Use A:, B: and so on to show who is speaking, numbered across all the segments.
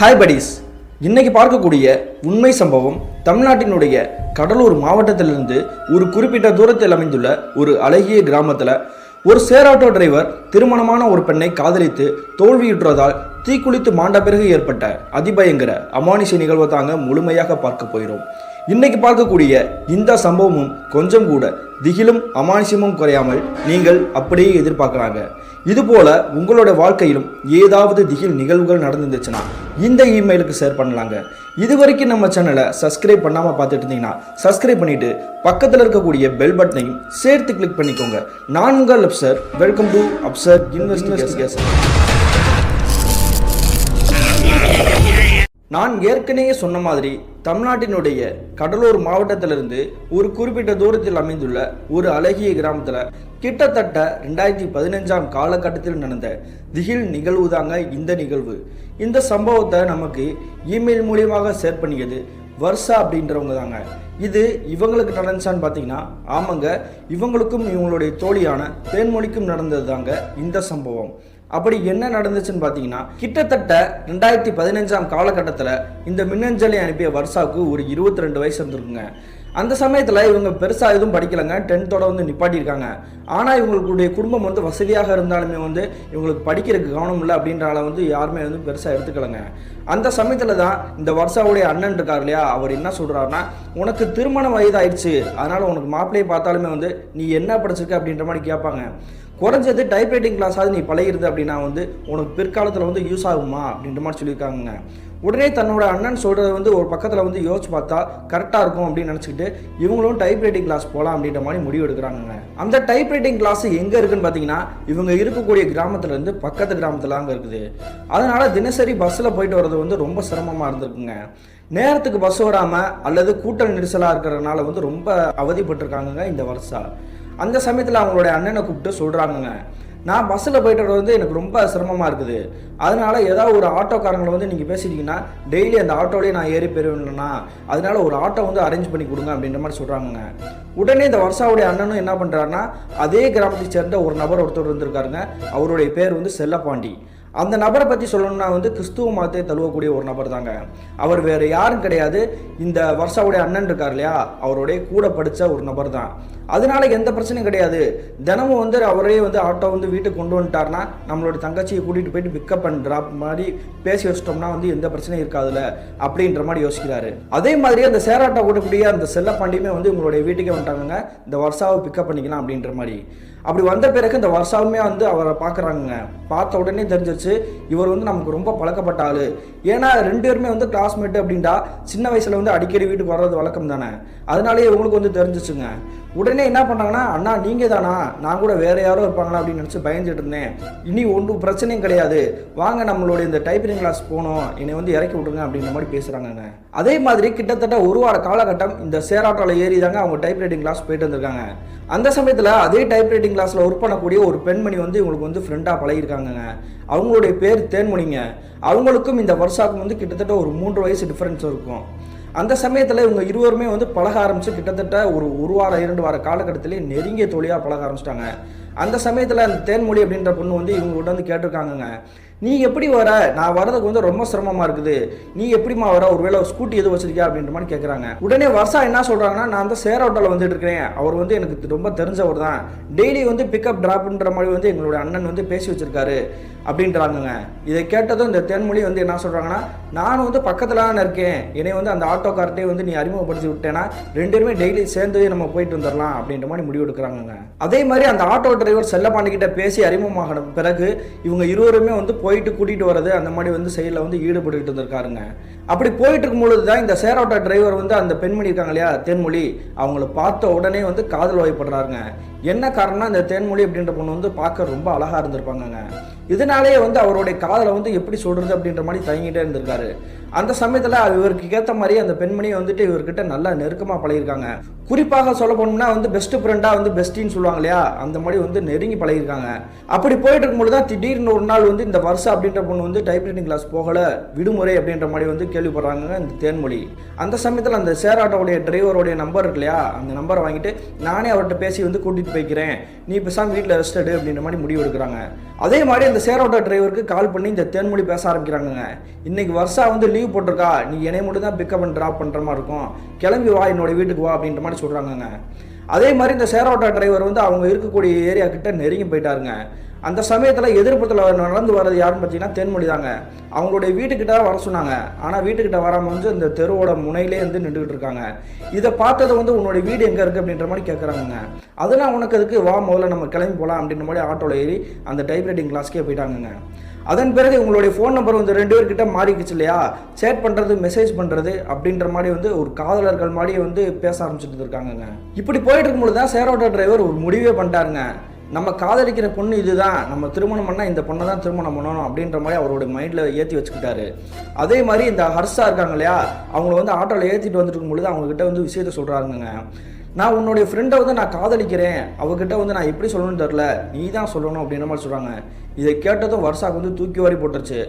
A: Hi buddies, இன்னைக்கு பார்க்கக்கூடிய உண்மை சம்பவம் தமிழ்நாட்டினுடைய கடலூர் மாவட்டத்திலிருந்து ஒரு குறிப்பிட்ட தூரத்தில் அமைந்துள்ள ஒரு அழகிய கிராமத்தில் ஒரு ஷேர் ஆட்டோ டிரைவர் திருமணமான ஒரு பெண்ணை காதலித்து தோல்வியுற்றதால் தீக்குளித்து மாண்ட பிறகு ஏற்பட்ட அதிபயங்கர அமானுஷ்ய நிகழ்வை தாங்க முழுமையாக பார்க்க போகிறோம். இன்னைக்கு பார்க்கக்கூடிய இந்த சம்பவமும் கொஞ்சம் கூட திகிலும் அமானுஷ்யமும் குறையாமல் நீங்கள் அப்படியே எதிர்பார்க்கலாங்க. இதுபோல உங்களோட வாழ்க்கையிலும் ஏதாவது திகில் நிகழ்வுகள் நடந்துச்சுன்னா இந்த இமெயிலுக்கு ஷேர் பண்ணலாங்க. இது வரைக்கும் நம்ம சேனலை சப்ஸ்கிரைப் பண்ணாமல் பார்த்துட்டு இருந்தீங்கன்னா சப்ஸ்கிரைப் பண்ணிட்டு பக்கத்தில் இருக்கக்கூடிய பெல் பட்டனையும் சேர்த்து கிளிக் பண்ணிக்கோங்க. நான் உங்கள் Afsar. Welcome to Afsar investigation. நான் ஏற்கனவே சொன்ன மாதிரி தமிழ்நாட்டினுடைய கடலூர் மாவட்டத்திலிருந்து ஒரு குறிப்பிட்ட தூரத்தில் அமைந்துள்ள ஒரு அழகிய கிராமத்தில் கிட்டத்தட்ட 2015 காலகட்டத்தில் நடந்த திகில் நிகழ்வு தாங்க இந்த நிகழ்வு. இந்த சம்பவத்தை நமக்கு இமெயில் மூலியமாக ஷேர் பண்ணியது வர்ஷா அப்படின்றவங்க தாங்க. இது இவங்களுக்கு நடந்துச்சான்னு பார்த்தீங்கன்னா ஆமாங்க, இவங்களுக்கும் இவங்களுடைய தோழியான தேன்மொழிக்கும் நடந்தது தாங்க இந்த சம்பவம். அப்படி என்ன நடந்துச்சுன்னு பார்த்தீங்கன்னா கிட்டத்தட்ட 2015 காலகட்டத்தில் இந்த மின்னஞ்சலை அனுப்பிய வர்ஷாவுக்கு ஒரு 22 வயசு இருந்திருக்குங்க. அந்த சமயத்தில் இவங்க பெருசாக எதுவும் படிக்கலைங்க, 10th வந்து நிப்பாட்டியிருக்காங்க. ஆனால் இவங்களுடைய குடும்பம் வசதியாக இருந்தாலுமே இவங்களுக்கு படிக்கிறதுக்கு கவனம் இல்லை அப்படின்றால யாருமே பெருசாக எடுத்துக்கலைங்க. அந்த சமயத்தில் தான் இந்த வர்ஷாவுடைய அண்ணன் இருக்கார் இல்லையா, அவர் என்ன சொல்கிறாருன்னா, உனக்கு திருமண வயதாயிடுச்சு, அதனால் உனக்கு மாப்பிள்ளையை பார்த்தாலுமே நீ என்ன படிச்சிருக்க அப்படின்ற மாதிரி கேட்பாங்க. குறைஞ்சது டைப்ரைட்டிங் கிளாஸாவது நீ பழகிருது அப்படின்னா உனக்கு பிற்காலத்தில் யூஸ் ஆகுமா அப்படின்ற மாதிரி சொல்லியிருக்காங்க. உடனே தன்னோட அண்ணன் சொல்கிறது ஒரு பக்கத்தில் யோசிச்சு பார்த்தா கரெக்டாக இருக்கும் அப்படின்னு நினச்சிக்கிட்டு இவங்களும் டைப்ரைட்டிங் கிளாஸ் போகலாம் அப்படின்ற மாதிரி முடிவு எடுக்கிறாங்க. அந்த டைப்ரைட்டிங் கிளாஸ் எங்கே இருக்குன்னு பார்த்தீங்கன்னா இவங்க இருக்கக்கூடிய கிராமத்துலேருந்து பக்கத்து கிராமத்தில் அங்கே இருக்குது. அதனால் தினசரி பஸ்ஸில் போயிட்டு வர்றது ரொம்ப சிரமமாக இருந்திருக்குங்க. நேரத்துக்கு பஸ் வராமல் அல்லது கூட்டல் நெரிசலாக இருக்கிறதுனால ரொம்ப அவதிப்பட்டிருக்காங்க இந்த வர்ஷா. அந்த சமயத்தில் அவங்களுடைய அண்ணனை கூப்பிட்டு சொல்கிறாங்கங்க, நான் பஸ்ஸில் போயிட்டு வர்றது எனக்கு ரொம்ப சிரமமாக இருக்குது, அதனால ஏதாவது ஒரு ஆட்டோக்காரங்களை நீங்கள் பேசிட்டீங்கன்னா டெய்லி அந்த ஆட்டோலேயே நான் ஏறி போயிருவேன்னா அதனால ஒரு ஆட்டோ அரேஞ்ச் பண்ணி கொடுங்க அப்படின்ற மாதிரி சொல்கிறாங்க. உடனே இந்த வர்ஷாவுடைய அண்ணனும் என்ன பண்ணுறாருன்னா அதே கிராமத்தை சேர்ந்த ஒரு நபர் ஒருத்தர் இருந்திருக்காருங்க. அவருடைய பேர் செல்லப்பாண்டி. அந்த நபரை பற்றி சொல்லணும்னா கிறிஸ்துவ மதத்தை தழுவக்கூடிய ஒரு நபர் தாங்க. அவர் வேறு யாரும் கிடையாது, இந்த வர்ஷாவுடைய அண்ணன் இருக்கார் இல்லையா, அவருடைய கூட படித்த ஒரு நபர் தான். அதனால எந்த பிரச்சனையும் கிடையாது. தினமும் அவரே ஆட்டோ வீட்டுக்கு கொண்டு வந்துட்டார்னா நம்மளோட தங்கச்சியை கூட்டிகிட்டு போயிட்டு பிக்கப் அண்ட் ட்ராப் மாதிரி பேசி வச்சிட்டோம்னா எந்த பிரச்சனையும் இருக்காதுல்ல அப்படின்ற மாதிரி யோசிக்கிறாரு. அதே மாதிரி அந்த ஷேர் ஆட்டோ கூட்டக்கூடிய அந்த செல்லப்பாண்டியுமே உங்களுடைய வீட்டுக்கே வந்துட்டாங்க, இந்த வர்ஷாவை பிக்கப் பண்ணிக்கலாம் அப்படின்ற மாதிரி. அப்படி வந்த பிறகு இந்த வர்ஷாவுமே அவரை பார்க்குறாங்க. பார்த்த உடனே தெரிஞ்சிருச்சு இவர் நமக்கு ரொம்ப பழக்கப்பட்ட ஆள். ஏன்னா 2 பேருமே கிளாஸ்மேட்டு அப்படின்டா சின்ன வயசில் அடிக்கடி வீட்டுக்கு வர்றது வழக்கம் தானே. அதனாலேயே இவங்களுக்கு தெரிஞ்சிச்சுங்க. உடனே என்ன பண்ணாங்கன்னா, அண்ணா நீங்கள் தானா, நான் கூட வேறு யாரோ இருப்பாங்களா அப்படின்னு நினச்சி பயந்துட்டு இருந்தேன், இனி ஒன்றும் பிரச்சனையும் கிடையாது, வாங்க நம்மளுடைய இந்த டைப்பிங் கிளாஸ் போகணும், என்னை இறக்கி விட்ருங்க அப்படின்ற மாதிரி பேசுகிறாங்க. அதே மாதிரி கிட்டத்தட்ட ஒரு வார காலகட்டம் இந்த ஷேர் ஆட்டோவில் ஏறி தாங்க அவங்க டைப்ரைட்டிங் கிளாஸ் போயிட்டு வந்திருக்காங்க. அந்த சமயத்தில் அதே டைப்ரைட்டிங் கிளாஸில் ஒர்க் பண்ணக்கூடிய ஒரு பெண்மணி இவங்களுக்கு ஃப்ரெண்டாக பழகிருக்காங்க. அவங்களுடைய பேர் தேன்மொழிங்க. அவங்களுக்கும் இந்த வர்ஷாவுக்கும் கிட்டத்தட்ட ஒரு 3 வயசு டிஃப்ரென்ஸ் இருக்கும். அந்த சமயத்தில் இவங்க இருவருமே பழக ஆரம்பித்து கிட்டத்தட்ட ஒரு வார 2 வார காலகட்டத்திலே நெருங்கிய தோழியாக பழக ஆரம்பிச்சிட்டாங்க. அந்த சமயத்தில் அந்த தேன்மொழி அப்படின்ற பொண்ணு இவங்க கேட்டிருக்காங்கங்க, நீ எப்படி வர, நான் வரதுக்கு ரொம்ப சிரமமாக இருக்குது, நீ எப்படிமா வர, ஒருவேளை ஸ்கூட்டி எதுவும் வச்சிருக்கியா அப்படின்ற மாதிரி கேட்குறாங்க. உடனே வர்ஷா என்ன சொல்கிறாங்கன்னா, நான் ஷேர் ஆட்டோவில் வந்துட்டு இருக்கிறேன், அவர் எனக்கு ரொம்ப தெரிஞ்சவர் தான், டெய்லி பிக்கப் ட்ராப்ன்ற மாதிரி எங்களுடைய அண்ணன் பேசி வச்சிருக்காரு அப்படின்றாங்க. இதை கேட்டதும் இந்த தேன்மொழி என்ன சொல்கிறாங்கன்னா, நான் பக்கத்தில் தான் இருக்கேன், என்னை அந்த ஆட்டோக்கார்ட்டே நீ அறிமுகப்படுத்தி விட்டேன்னா 2 பேருமே டெய்லி சேர்ந்து நம்ம போயிட்டு வந்துடலாம் அப்படின்ற மாதிரி முடிவு எடுக்கிறாங்க. அதே மாதிரி அந்த ஆட்டோ டிரைவர் செல்லப்பாண்டிக்கிட்ட பேசி அறிமுகமான பிறகு இவங்க இருவருமே போயிட்டு கூட்டிகிட்டு வர்றது அந்த மாதிரி செயலில் ஈடுபட்டு இருந்திருக்காருங்க. அப்படி போயிட்டு இருக்கும்பொழுது தான் இந்த ஷேர் ஆட்டோ டிரைவர் அந்த பெண்மணி இருக்காங்க இல்லையா தேன்மொழி, அவங்கள பார்த்த உடனே காதல் வயப்படுறாருங்க. என்ன காரணம்னா இந்த தேன்மொழி அப்படின்ற பொண்ணு பார்க்க ரொம்ப அழகாக இருந்திருப்பாங்க. இதனாலேயே அவருடைய காதலை எப்படி சொல்கிறது அப்படின்ற மாதிரி தயங்கிட்டே இருந்திருக்காரு. அந்த சமயத்தில் இவருக்கு ஏற்ற மாதிரி அந்த பெண்மணி இவர்கிட்ட நல்லா நெருக்கமாக பழகிருக்காங்க. குறிப்பாக சொல்ல போனோம்னா பெஸ்ட் ஃப்ரெண்டாக பெஸ்டின்னு சொல்லுவாங்க இல்லையா, அந்த மாதிரி நெருங்கி பழகிருக்காங்க. அப்படி போயிட்டு இருக்கும்போது தான் திடீர்னு ஒரு நாள் இந்த வர்ஷா அப்படின்ற பொண்ணு டைப்ரைட்டிங் கிளாஸ் போகலை, விடுமுறை அப்படின்ற மாதிரி கேள்விப்படுறாங்க இந்த தேன்மொழி. அந்த சமயத்தில் அந்த ஷேர் ஆட்டோடைய டிரைவருடைய நம்பர் இருக்கு இல்லையா, அந்த நம்பரை வாங்கிட்டு நானே அவர்கிட்ட பேசி கூட்டிகிட்டு போய்க்கிறேன், நீ பேசாமல் வீட்டில் ரெஸ்ட் எடு அப்படின்ற மாதிரி முடிவு எடுக்கிறாங்க. அதே மாதிரி அந்த ஷேர் ஆட்டோ டிரைவருக்கு கால் பண்ணி இந்த தேன்மொழி பேச ஆரம்பிக்கிறாங்க. இன்னைக்கு வருஷா வந்து லீவ் போட்டிருக்கா, நீ என்னை மட்டும் தான் பிக்கப் அண்ட் ட்ராப் பண்ணுற மாதிரி இருக்கும், கிளம்பி வா என்னோட வீட்டுக்கு வா அப்படின்ற மாதிரி சொல்கிறாங்கங்க. அதே மாதிரி இந்த ஷேர் ஆட்டோ டிரைவர் வந்து அவங்க இருக்கக்கூடிய ஏரியா கிட்ட நெருங்கி போயிட்டாருங்க. அந்த சமயத்தில் எதிர்ப்புறத்தில் நடந்து வர்றது யாருன்னு பார்த்தீங்கன்னா தேன்மொழி தாங்க. அவங்களுடைய வீட்டுக்கிட்ட வர சொன்னாங்க. ஆனால் வீட்டுக்கிட்ட வராமல் வந்து இந்த தெருவோட முனையிலே வந்து நின்றுக்கிட்டு இருக்காங்க. இதை பார்த்தது வந்து உன்னோட வீடு எங்கே இருக்குது அப்படின்ற மாதிரி கேட்குறாங்க. அதெல்லாம் உனக்கு அதுக்கு, வா முதல்ல நம்ம கிளம்பி போகலாம் அப்படின்ற மாதிரி ஆட்டோவில் ஏறி அந்த டைப்ரைட்டிங் கிளாஸ்க்கே போயிட்டாங்க. அதன் பிறகு உங்களுடைய ஃபோன் நம்பர் வந்து 2 பேர்கிட்ட மாறிக்குச்சு இல்லையா, சேட் பண்ணுறது மெசேஜ் பண்ணுறது அப்படின்ற மாதிரி வந்து ஒரு காதலர்கள் மாதிரி வந்து பேச ஆரம்பிச்சுட்டு இருக்காங்க. இப்படி போயிட்டு இருக்கும்போது தான் ஷேர் ஆட்டோ டிரைவர் ஒரு முடிவே பண்ணிட்டாருங்க. நம்ம காதலிக்கிற பொண்ணு இதுதான், நம்ம திருமணம் பண்ணால் இந்த பொண்ணை தான் திருமணம் பண்ணணும் அப்படின்ற மாதிரி அவரோட மைண்டில் ஏற்றி வச்சுக்கிட்டாரு. அதே மாதிரி இந்த ஹர்ஷா இருக்காங்க இல்லையா, அவங்கள வந்து ஆட்டோவில் ஏற்றிட்டு வந்துட்டு இருக்கும்பொழுது அவங்ககிட்ட வந்து விஷயத்த சொல்கிறாருங்க. நான் உன்னுடைய ஃப்ரெண்டை வந்து நான் காதலிக்கிறேன், அவகிட்ட வந்து நான் எப்படி சொல்லணும்னு தெரில, நீ தான் சொல்லணும் அப்படின்ற மாதிரி சொல்கிறாங்க. இதை கேட்டதும் வருஷாக்கு வந்து தூக்கி வாரி போட்டுருச்சு.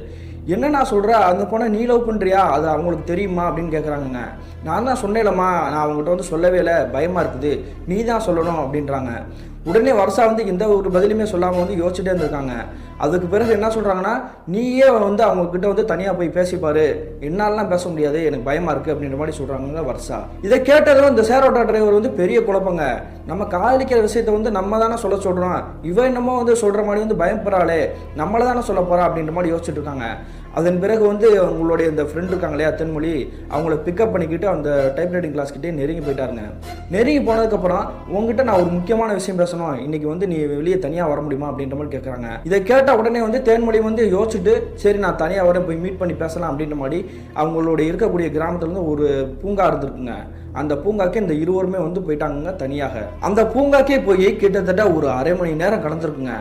A: என்ன நான் சொல்கிறேன், அந்த பொண்ணை நீ லவ் பண்ணுறியா, அது அவங்களுக்கு தெரியுமா அப்படின்னு கேட்குறாங்கங்க. நான் தான் சொன்னேன்லம்மா, நான் அவங்ககிட்ட வந்து சொல்லவே இல்லை, பயமாக இருக்குது, நீ தான் சொல்லணும் அப்படின்றாங்க. உடனே வருஷா வந்து எந்த ஒரு பதிலுமே சொல்லாமல் வந்து யோசிச்சுட்டே இருந்திருக்காங்க. அதுக்கு பிறகு என்ன சொல்கிறாங்கன்னா, நீயே வந்து அவங்கக்கிட்ட வந்து தனியாக போய் பேசிப்பாரு, என்னாலலாம் பேச முடியாது, எனக்கு பயமாக இருக்குது அப்படின்ற மாதிரி சொல்கிறாங்க வருஷா. இதை கேட்டதும் இந்த ஷேர் ஆட்டோ டிரைவர் வந்து பெரிய குழப்பங்க. நம்ம காதலிக்கிற விஷயத்த வந்து நம்ம தானே சொல்கிறோம், இவன் என்னமோ வந்து சொல்கிற மாதிரி வந்து பயப்படுறாளே, நம்மளை தானே சொல்ல போகிறா அப்படின்ற மாதிரி யோசிச்சுட்டு இருக்காங்க. அதன் பிறகு வந்து அவங்களுடைய இந்த ஃப்ரெண்ட் இருக்காங்க இல்லையா தென்மொழி, அவங்கள பிக்கப் பண்ணிக்கிட்டு அந்த டைப்ரைட்டிங் கிளாஸ்கிட்டே நெருங்கி போயிட்டாருங்க. நெருங்கி போனதுக்கப்புறம் உங்ககிட்ட நான் ஒரு முக்கியமான விஷயம் பேசணும், இன்னைக்கு வந்து நீ வெளியே தனியாக வர முடியுமா அப்படின்ற மாதிரி கேட்குறாங்க. இதை கேட்ட உடனே வந்து தேன்மொழி வந்து யோசிச்சுட்டு சரி நான் தனியாக வர போய் மீட் பண்ணி பேசலாம் அப்படின்ற மாதிரி அவங்களுடைய இருக்கக்கூடிய கிராமத்துலேருந்து ஒரு பூங்கா இருந்திருக்குங்க. அந்த பூங்காக்கே இந்த இருவருமே வந்து போயிட்டாங்க தனியாக. அந்த பூங்காக்கே போய் கிட்டத்தட்ட ஒரு அரை மணி நேரம் கடந்திருக்குங்க.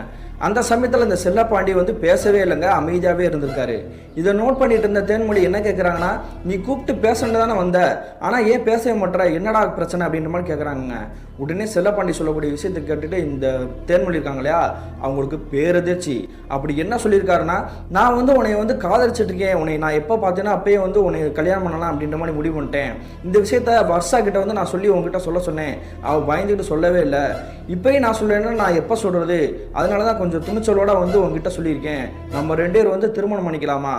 A: அந்த சமயத்தில் இந்த செல்லப்பாண்டி வந்து பேசவே இல்லைங்க, அமைதியாகவே இருந்திருக்காரு. இதை நோட் பண்ணிட்டு இருந்த தேன்மொழி என்ன கேட்குறாங்கன்னா, நீ கூப்பிட்டு பேசணும் தானே வந்த, ஆனால் ஏன் பேசவே மாட்டேற, என்னடா பிரச்சனை அப்படின்ற மாதிரி கேட்குறாங்க. உடனே செல்லப்பாண்டி சொல்லக்கூடிய விஷயத்தை கேட்டுட்டு இந்த தேன்மொழி இருக்காங்க இல்லையா, அவங்களுக்கு பேரதிர்ச்சி. அப்படி என்ன சொல்லியிருக்காருன்னா, நான் வந்து உன்னை வந்து காதலிச்சிட்டு இருக்கேன், உன்னை நான் எப்போ பார்த்தேன்னா அப்பயே வந்து உன்னை கல்யாணம் பண்ணலாம் அப்படின்ற மாதிரி முடிவு பண்ணிட்டேன். இந்த விஷயத்த வருஷா கிட்ட வந்து நான் சொல்லி உங்ககிட்ட சொல்ல சொன்னேன், அவள் பயந்துக்கிட்டு சொல்லவே இல்லை. இப்போயும் நான் சொல்லேன்னா நான் எப்போ சொல்கிறது, அதனால தான் கொஞ்சம் துணிச்சலோட வந்து உங்ககிட்ட சொல்லியிருக்கேன், நம்ம 2 பேர் வந்து திருமணம் பண்ணிக்கலாமா,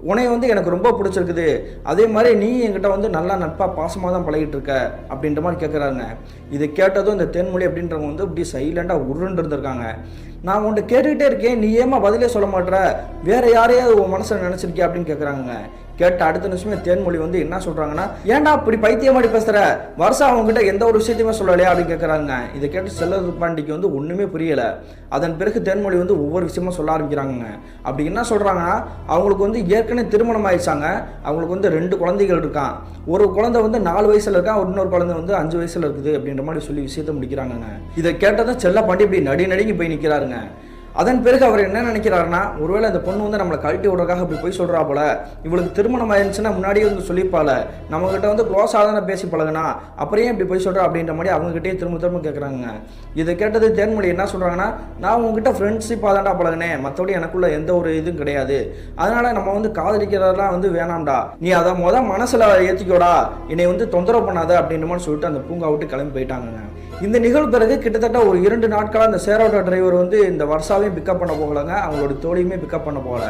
A: உன்னை வந்து எனக்கு ரொம்ப பிடிச்சிருக்குது, அதே மாதிரி நீ என்கிட்ட வந்து நல்லா நட்பாக பாசமாக தான் பழகிட்டு இருக்க அப்படின்ற மாதிரி கேட்குறாங்க. இதை கேட்டதும் இந்த தேன்மொழி அப்படின்றவங்க வந்து இப்படி சைலண்டாக உருண்டு இருந்திருக்காங்க. நான் உன்கிட்ட கேட்டுக்கிட்டே இருக்கேன், நீ ஏமா பதிலே சொல்ல மாட்டேற, வேற யாரையாவது உன் மனசில் நினச்சிருக்கியா அப்படின்னு கேட்குறாங்க. கேட்ட அடுத்த நிமிஷமே தேன்மொழி வந்து என்ன சொல்கிறாங்கன்னா, ஏன்டா இப்படி பைத்தியமாடி பேசுகிற, வருஷா அவங்ககிட்ட எந்த ஒரு விஷயத்தையுமே சொல்லலையா அப்படின்னு கேட்குறாங்க. இதை கேட்டு செல்லப்பாண்டிக்கு வந்து ஒன்றுமே புரியலை. அதன் பிறகு தேன்மொழி வந்து ஒவ்வொரு விஷயமா சொல்ல ஆரம்பிக்கிறாங்க. அப்படி என்ன சொல்கிறாங்கன்னா, அவங்களுக்கு வந்து ஏற்கனவே திருமணம் ஆயிடுச்சாங்க, அவங்களுக்கு வந்து 2 குழந்தைகள் இருக்கான், ஒரு குழந்தை வந்து 4 வயசில் இருக்கான், இன்னொரு குழந்தை வந்து 5 வயசில் இருக்குது அப்படின்ற மாதிரி சொல்லி விஷயத்தை முடிக்கிறாங்க. இதை கேட்டதும் செல்லப்பாண்டி இப்படி நடுங்கி போய் நிற்கிறாருங்க. அதன் பிறகு அவர் என்ன நினைக்கிறாருன்னா, ஒருவேளை அந்த பொண்ணு வந்து நம்மளை கழட்டி விடுறதுக்காக இப்படி போய் சொல்கிறா போல, இவளுக்கு திருமணம் ஆயிருந்துச்சுன்னா முன்னாடியே வந்து சொல்லிப்பால, நம்மகிட்ட வந்து க்ளோஸாக தானே பேசி பழகுனா, அப்புறம் இப்படி போய் சொல்கிறா அப்படின்ற மாதிரி அவங்ககிட்டயே திரும்ப கேட்குறாங்க. இதை கேட்டது தேன்மொழி என்ன சொல்கிறாங்கன்னா, நான் உங்ககிட்ட ஃப்ரெண்ட்ஷிப்பாக தான்டா பழகினேன், மற்றபடி எனக்குள்ள எந்த ஒரு இதுவும் கிடையாது, அதனால் நம்ம வந்து காதலிக்கிறதெல்லாம் வந்து வேணாம்டா, நீ அதை மனசில் ஏற்றிக்கோடா, என்னை வந்து தொந்தரவு பண்ணாத அப்படின்ற மாதிரி சொல்லிட்டு அந்த பூங்கா விட்டு கிளம்பி போயிட்டாங்க. இந்த நிகழ்வு பிறகு கிட்டத்தட்ட ஒரு 2 நாட்களாக அந்த ஷேர் ஆட்டோ டிரைவர் வந்து இந்த வருஷாவையும் பிக்கப் பண்ண போகலைங்க, அவங்களோட தோழியுமே பிக்கப் பண்ண போகல.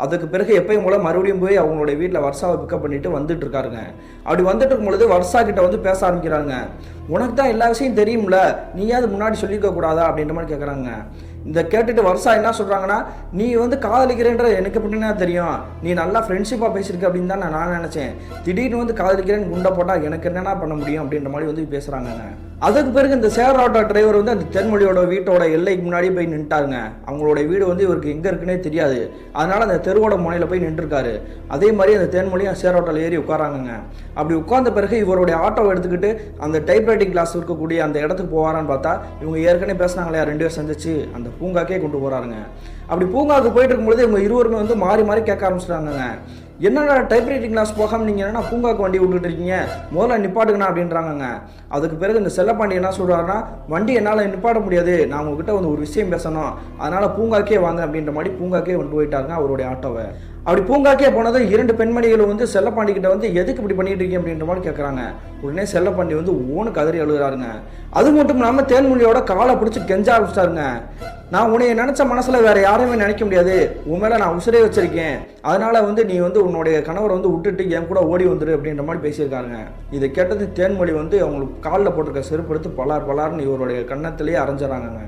A: அதுக்கு பிறகு எப்பயும் போல மறுபடியும் போய் அவங்களுடைய வீட்டில் வருஷாவை பிக்கப் பண்ணிட்டு வந்துட்டு இருக்காருங்க. அப்படி வந்துட்டு இருக்கும் பொழுது வருஷா கிட்ட வந்து பேச ஆரம்பிக்கிறாங்க. உனக்கு தான் எல்லா விஷயம் தெரியும்ல, நீயாவது முன்னாடி சொல்லியிருக்க கூடாதா அப்படின்ற மாதிரி கேட்குறாங்க. இந்த கேட்டுட்டு வருஷா என்ன சொல்கிறாங்கன்னா, நீ வந்து காதலிக்கிறேன்ற எனக்கு எப்படின்னா தெரியும், நீ நல்லா ஃப்ரெண்ட்ஷிப்பாக பேசியிருக்க அப்படின்னு தான் நான் நினச்சேன், திடீர்னு வந்து காதலிக்கிறேன்னு குண்டை போட்டால் எனக்கு என்னென்னா பண்ண முடியும் அப்படின்ற மாதிரி வந்து பேசுகிறாங்க. அதுக்கு பிறகு இந்த ஷேர் ஆட்டோ டிரைவர் வந்து அந்த தென்மொழியோட வீட்டோட எல்லைக்கு முன்னாடி போய் நின்ட்டாருங்க. அவங்களோட வீடு வந்து இவருக்கு எங்கே இருக்குன்னே தெரியாது, அதனால் அந்த தெருவோட முனையில் போய் நின்றுருக்காரு. அதே மாதிரி அந்த தேன்மொழியும் ஷேர் ஆட்டோவில் ஏறி உட்காராங்க. அப்படி உட்கார்ந்த பிறகு இவருடைய ஆட்டோவை எடுத்துக்கிட்டு அந்த டைப்ரைட்டிங் கிளாஸ் இருக்கக்கூடிய அந்த இடத்துக்கு போவாரான்னு பார்த்தா, இவங்க ஏற்கனவே பேசினாங்களே 2 பேர் சந்திச்சு அந்த பூங்காக்கே கொண்டு போகிறாருங்க. அப்படி பூங்காவுக்கு போயிட்டு இருக்கும்பொழுது இவங்க இருவருமே வந்து மாறி கேட்க ஆரம்பிச்சிட்டாங்க. என்னடா டைப்ரைட்டிங் கிளாஸ் போகாமல் நீங்கள் என்னன்னா பூங்காவுக்கு வண்டி விட்டுட்டு இருக்கீங்க, முதல்ல நிப்பாட்டுங்கண்ணா அப்படின்றாங்க. அதுக்கு பிறகு இந்த செல்லப்பாண்டி என்ன சொல்கிறாருன்னா, வண்டி என்னால் நிப்பாட்ட முடியாது, நான் உங்ககிட்ட வந்து ஒரு விஷயம் பேசணும், அதனால் பூங்காக்கே வாங்க அப்படின்ற மாதிரி பூங்காக்கே கொண்டு போயிட்டாருங்க அவருடைய ஆட்டோவை. அப்படி பூங்காக்கே போனது 2 பெண்மணிகள் வந்து செல்லப்பாண்டி கிட்ட வந்து எதுக்கு இப்படி பண்ணிட்டு இருக்கீங்க அப்படின்ற மாதிரி கேட்குறாங்க. உடனே செல்லப்பாண்டி வந்து ஓனு கதறி அழுகிறாருங்க. அது மட்டும் இல்லாமல் தேன்மொழியோட காலை பிடிச்சி கெஞ்ச ஆரம்பிச்சிட்டாருங்க. நான் உன்னைய நினைச்ச மனசுல வேற யாரையுமே நினைக்க முடியாது, உன் மேல நான் உசுரே வச்சிருக்கேன், அதனால வந்து நீ வந்து உன்னுடைய கணவரை வந்து விட்டுட்டு என் கூட ஓடி வந்துரு அப்படின்ற மாதிரி பேசியிருக்காங்க. இதை கேட்டது தேன்மொழி வந்து அவங்களுக்கு காலில் போட்டிருக்க செருப்பு எடுத்து பலார்னு இவருடைய கன்னத்திலேயே அரைஞ்சிடறாங்க.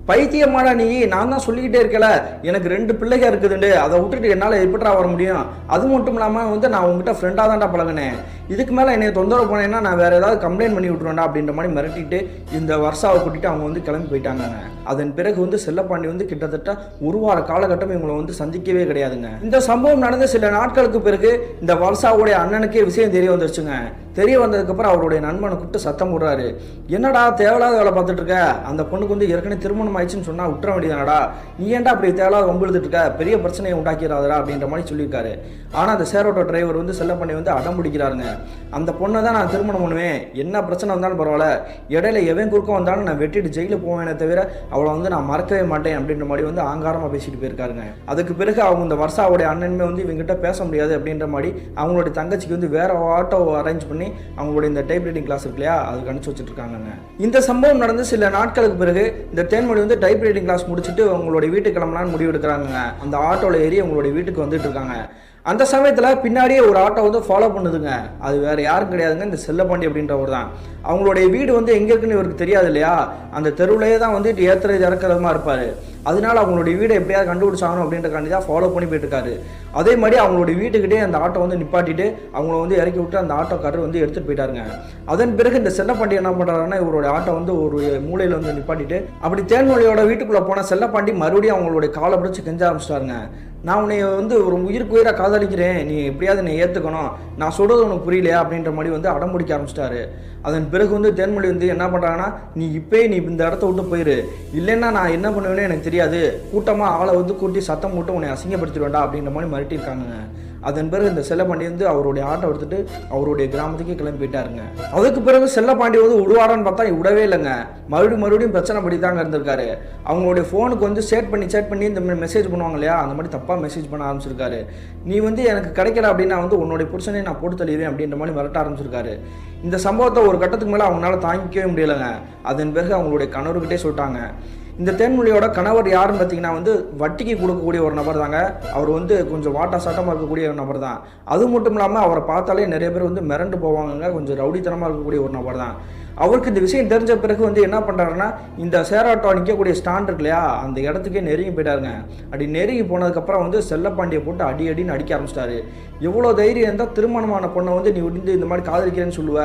A: பைத்தியமான நீ, நான் தான் சொல்லிக்கிட்டே இருக்கல எனக்கு 2 பிள்ளைங்க இருக்குதுண்டு, அதை விட்டுட்டு என்னால் எப்படிடா வர முடியும், அது மட்டும் இல்லாமல் வந்து நான் உங்ககிட்ட ஃப்ரெண்டாக தான்டா பழகினேன், இதுக்கு மேலே என்னை தொந்தரவு போனேன்னா நான் வேறு ஏதாவது கம்ப்ளைண்ட் பண்ணி விட்டுருவேன்டா அப்படின்ற மாதிரி மிரட்டிட்டு இந்த வருஷாவை கூட்டிட்டு அவங்க வந்து கிளம்பி போயிட்டாங்க. அதன் பிறகு வந்து செல்லப்பாண்டி வந்து கிட்டத்தட்ட 1 வார காலகட்டம் இவங்களை வந்து சந்திக்கவே கிடையாதுங்க. இந்த சம்பவம் நடந்த சில நாட்களுக்கு பிறகு இந்த வருஷாவுடைய அண்ணனுக்கே விஷயம் தெரிய வந்துருச்சுங்க. தெரிய வந்ததுக்கப்புறம் அவருடைய நண்பனை கூப்பிட்டு சத்தம் போடுறாரு, என்னடா தேவையில்லாத வேலை பார்த்துட்டு இருக்க, அந்த பொண்ணுக்கு வந்து ஏற்கனவே திருமணம் ஆயிடுச்சுன்னு சொன்னா விட்டுற வேண்டியதானடா, நீ ஏன்டா அப்படி தேவையில்லாத வம்பிழுத்துட்டு இருக்க, பெரிய பிரச்சனையை உண்டாக்கிறாதரா அப்படின்ற மாதிரி சொல்லியிருக்காரு. ஆனால் அந்த சேரோட்டோ டிரைவர் வந்து செல்லப்பாண்டி வந்து அடம் பிடிக்கிறாருங்க. அந்த பொண்ணை தான் நான் திருமணம் பண்ணுவேன், என்ன பிரச்சனை வந்தாலும் பரவாயில்ல, இடையில எவன் குறுக்க வந்தாலும் நான் வெட்டிட்டு ஜெயிலில் போவேனே தவிர அவளை வந்து நான் மறக்கவே மாட்டேன் அப்படின்ற மாதிரி வந்து ஆங்காரமாக பேசிட்டு போயிருக்காருங்க. அதுக்கு பிறகு அவங்க இந்த வருஷாவுடைய அண்ணனுமே வந்து இவங்ககிட்ட பேச முடியாது அப்படின்ற மாதிரி அவங்களுடைய தங்கச்சிக்கு வந்து வேற ஆட்டோ அரேஞ்ச் பண்ணி அவங்களுடைய இந்த டைப் ரைட்டிங் கிளாஸ் இருக்கு இல்லையா, அதுக்கு அனுப்பிச்சு வச்சுட்டு இருக்காங்க. இந்த சம்பவம் நடந்து சில நாட்களுக்கு பிறகு இந்த தேன்மொழி வந்து டைப் ரைட்டிங் கிளாஸ் முடிச்சுட்டு அவங்களுடைய வீட்டுக்கு கிளம்பலான்னு முடிவு எடுக்கிறாங்க. அந்த ஆட்டோவில் ஏறி அவங்களுடைய வீட்டுக்கு வந்துட்டு இருக்காங்க. அந்த சமயத்தில் பின்னாடியே ஒரு ஆட்டோ வந்து ஃபாலோ பண்ணுதுங்க. அது வேறு யாரும் கிடையாதுங்க, இந்த செல்லப்பாண்டி அப்படின்றவர் தான். அவங்களுடைய வீடு வந்து எங்கே இருக்குன்னு இவருக்கு தெரியாது இல்லையா, அந்த தெருவிலேயே தான் வந்து ஏற்றுறது இறக்குறதுமா இருப்பார். அதனால அவங்களுடைய வீடை எப்படியாவது கண்டுபிடிச்சாகணும் அப்படின்றக்காண்டி தான் ஃபாலோ பண்ணி போயிட்டுருக்காரு. அதே மாதிரி அவங்களுடைய வீட்டுக்கிட்டே அந்த ஆட்டோ வந்து நிப்பாட்டிட்டு அவங்கள வந்து இறக்கி விட்டு அந்த ஆட்டோக்காரர் வந்து எடுத்துகிட்டு போயிட்டாருங்க. அதன் பிறகு இந்த செல்லப்பாண்டி என்ன பண்ணுறாருன்னா இவருடைய ஆட்டோ வந்து ஒரு மூலையில் வந்து நிப்பாட்டிட்டு அப்படி தேன்மொழியோட வீட்டுக்குள்ளே போன செல்லப்பாண்டி மறுபடியும் அவங்களுடைய காலை பிடிச்சி கெஞ்ச ஆரம்பிச்சிட்டாருங்க. நான் உன்னை வந்து ஒரு உயிருக்கு உயிராக காதலிக்கிறேன், நீ எப்படியாவது என்னை ஏற்றுக்கணும், நான் சொல்கிறது உனக்கு புரியலையா அப்படின்ற மாதிரி வந்து அடம் பிடிக்க ஆரம்பிச்சிட்டாரு. அதன் பிறகு வந்து தேன்மொழி வந்து என்ன பண்ணுறாங்கன்னா, நீ இந்த இடத்த விட்டு போயிரு, இல்லைன்னா நான் என்ன பண்ணுவேன்னு எனக்கு தெரியாது, கூட்டமாக ஆளை வந்து கூட்டி சத்தம் போட்டு உன்னை அசிங்கப்படுத்திடுவேண்டா அப்படின்ற மாதிரி மிரட்டியிருக்காங்க. அதன் பிறகு இந்த செல்லப்பாண்டி வந்து அவருடைய ஆட்டோ எடுத்துட்டு அவருடைய கிராமத்துக்கே கிளம்பி போயிட்டாருங்க. அதுக்கு பிறகு செல்லப்பாண்டி வந்து விடுவாரான்னு பார்த்தா விடவே இல்லைங்க. மறுபடியும் பிரச்சனை படி தாங்க இருந்திருக்காரு. அவங்களுடைய ஃபோனுக்கு வந்து சேட் பண்ணி இந்த மாதிரி மெசேஜ் பண்ணுவாங்க இல்லையா, அந்த மாதிரி தப்பாக மெசேஜ் பண்ண ஆரம்பிச்சிருக்காரு. நீ வந்து எனக்கு கிடைக்கல அப்படின்னா வந்து உன்னுடைய புருஷனை நான் போட்டு தள்ளிடுவேன் அப்படின்ற மாதிரி மிரட்ட ஆரம்பிச்சிருக்காரு. இந்த சம்பவத்தை ஒரு கட்டத்துக்கு மேலே அவங்களால தாங்கிக்கவே முடியலைங்க. அதன் பிறகு அவங்களுடைய கணவர்கிட்டே சொல்லிட்டாங்க. இந்த தேன்மொழியோட கணவர் யாருன்னு பார்த்தீங்கன்னா வந்து வட்டிக்கு கொடுக்கக்கூடிய ஒரு நபர் தாங்க. அவர் வந்து கொஞ்சம் வாட்டா சாட்டமாக இருக்கக்கூடிய ஒரு நபர் தான். அது மட்டும் இல்லாமல் அவரை பார்த்தாலே நிறைய பேர் வந்து மிரண்டு போவாங்க, கொஞ்சம் ரவுடித்தனமாக இருக்கக்கூடிய ஒரு நபர் தான். அவருக்கு இந்த விஷயம் தெரிஞ்ச பிறகு வந்து என்ன பண்ணுறாருன்னா, இந்த சேராட்டோ நிற்கக்கூடிய ஸ்டாண்ட் இருக்கு இல்லையா, அந்த இடத்துக்கே நெருங்கி போயிட்டாருங்க. அப்படி நெருங்கி போனதுக்கப்புறம் வந்து செல்லப்பாண்டியை போட்டு அடின்னு அடிக்க ஆரம்பிச்சிட்டாரு. எவ்வளோ தைரியம் இருந்தால் திருமணமான பொண்ணை வந்து நீ வந்து இந்த மாதிரி காதலிக்கிறேன்னு சொல்லுவ,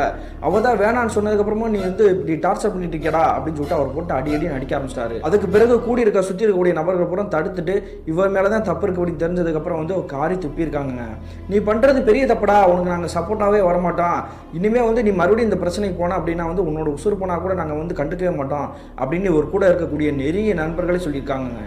A: அவள் தான் வேணான்னு சொன்னதுக்கப்புறமா நீ வந்து இப்படி டார்ச்சர் பண்ணிட்டு இருக்கடா அப்படின்னு சொல்லிட்டு அவர் போட்டு அடின்னு அடிக்க ஆரம்பிச்சிட்டாரு. அதுக்கு பிறகு சுற்றி இருக்கக்கூடிய நபர்கள் பூரா தடுத்துட்டு இவர் மேலே தான் தப்பு இருக்கு அப்படின்னு தெரிஞ்சதுக்கப்புறம் வந்து காரி துப்பியிருக்காங்க. நீ பண்ணுறது பெரிய தப்படா, உனக்கு நாங்கள் சப்போர்ட்டாகவே வரமாட்டோம், இனிமேல் வந்து நீ மறுபடியும் இந்த பிரச்சனைக்கு போனால் அப்படின்னா வந்து உன்னோட உசுறு போனால் கூட நாங்கள் வந்து கண்டுக்கவே மாட்டோம் அப்படின்னு ஒரு கூட இருக்கக்கூடிய நெருங்கிய நண்பர்களே சொல்லியிருக்காங்க.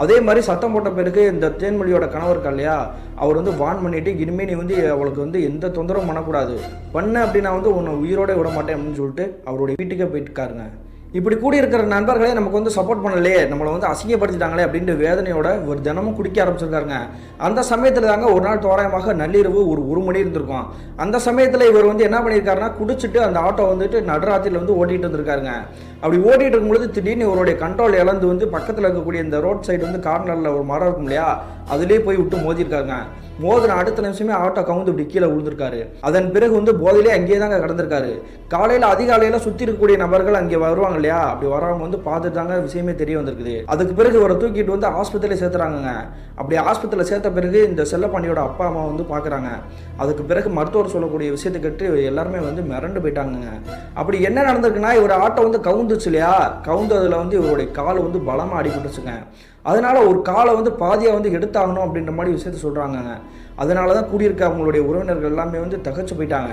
A: அதே மாதிரி சத்தம் போட்ட பிறகு இந்த தேன்மொழியோட கணவர் இல்லையா, அவர் வந்து வான் பண்ணிட்டு இனிமேல் நீ வந்து அவளுக்கு வந்து எந்த தொந்தரவும் பண்ணக்கூடாது, பண்ண அப்படின்னா வந்து உன்னை உயிரோட விட மாட்டேன் அப்படின்னு சொல்லிட்டு அவருடைய வீட்டுக்கே போயிட்டுருக்காருங்க. இப்படி கூடி இருக்கிற நண்பர்களே நமக்கு வந்து சப்போர்ட் பண்ணலையே, நம்மளை வந்து அசிங்கப்படுத்திட்டாங்களே அப்படின்ட்டு வேதனையோட ஒரு தினமும் குடிக்க ஆரம்பிச்சிருக்காருங்க. அந்த சமயத்தில் தாங்க ஒரு நாள் தோராயமாக நள்ளிரவு ஒரு மணி இருந்திருக்கும். அந்த சமயத்தில் இவர் வந்து என்ன பண்ணியிருக்காருன்னா, குடிச்சிட்டு அந்த ஆட்டோ வந்துட்டு நடுராத்திரியில் வந்து ஓட்டிகிட்டு இருந்திருக்காருங்க. அப்படி ஓட்டிகிட்டு இருக்கும்பொழுது திடீர்னு இவருடைய கண்ட்ரோல் இழந்து வந்து பக்கத்தில் இருக்கக்கூடிய இந்த ரோட் சைடு வந்து கார்னரில் ஒரு மரம் இருக்கும் இல்லையா, அதுலேயே போய் விட்டு மோதிருக்காருங்க. மோதின அடுத்த நிமிஷமே ஆட்டோ கவுந்து இப்படி கீழே விழுந்திருக்காரு. அதன் பிறகு வந்து போதையிலே அங்கேயே தாங்க கடந்திருக்காரு. காலையில் அதிகாலையில் சுற்றி இருக்கக்கூடிய நபர்கள் அங்கே வருவாங்க இல்லையா, அப்படி வரவங்க வந்து பார்த்துட்டு தாங்க விஷயமே தெரிய வந்திருக்குது. அதுக்கு பிறகு இவரை தூக்கிட்டு வந்து ஆஸ்பத்திரியில் சேர்த்துறாங்க. அப்படி ஆஸ்பத்திரியில் சேர்த்த பிறகு இந்த செல்லப்பாண்டியோட அப்பா அம்மா வந்து பார்க்குறாங்க. அதுக்கு பிறகு மருத்துவர் சொல்லக்கூடிய விஷயத்தை கேட்டு எல்லாருமே வந்து மிரண்டு போயிட்டாங்க. அப்படி என்ன நடந்திருக்குன்னா, இவர் ஆட்டோ வந்து கவுந்துச்சு இல்லையா, கவுந்ததில் வந்து இவருடைய கால் வந்து பலமாக அடிபட்டுச்சுங்க. அதனால ஒரு காலை வந்து பாதியாக வந்து எடுத்தாகணும் அப்படின்ற மாதிரி விஷயத்த சொல்கிறாங்க. அதனால தான் கூடியிருக்க அவங்களுடைய உறவினர்கள் எல்லாமே வந்து தகச்சு போயிட்டாங்க.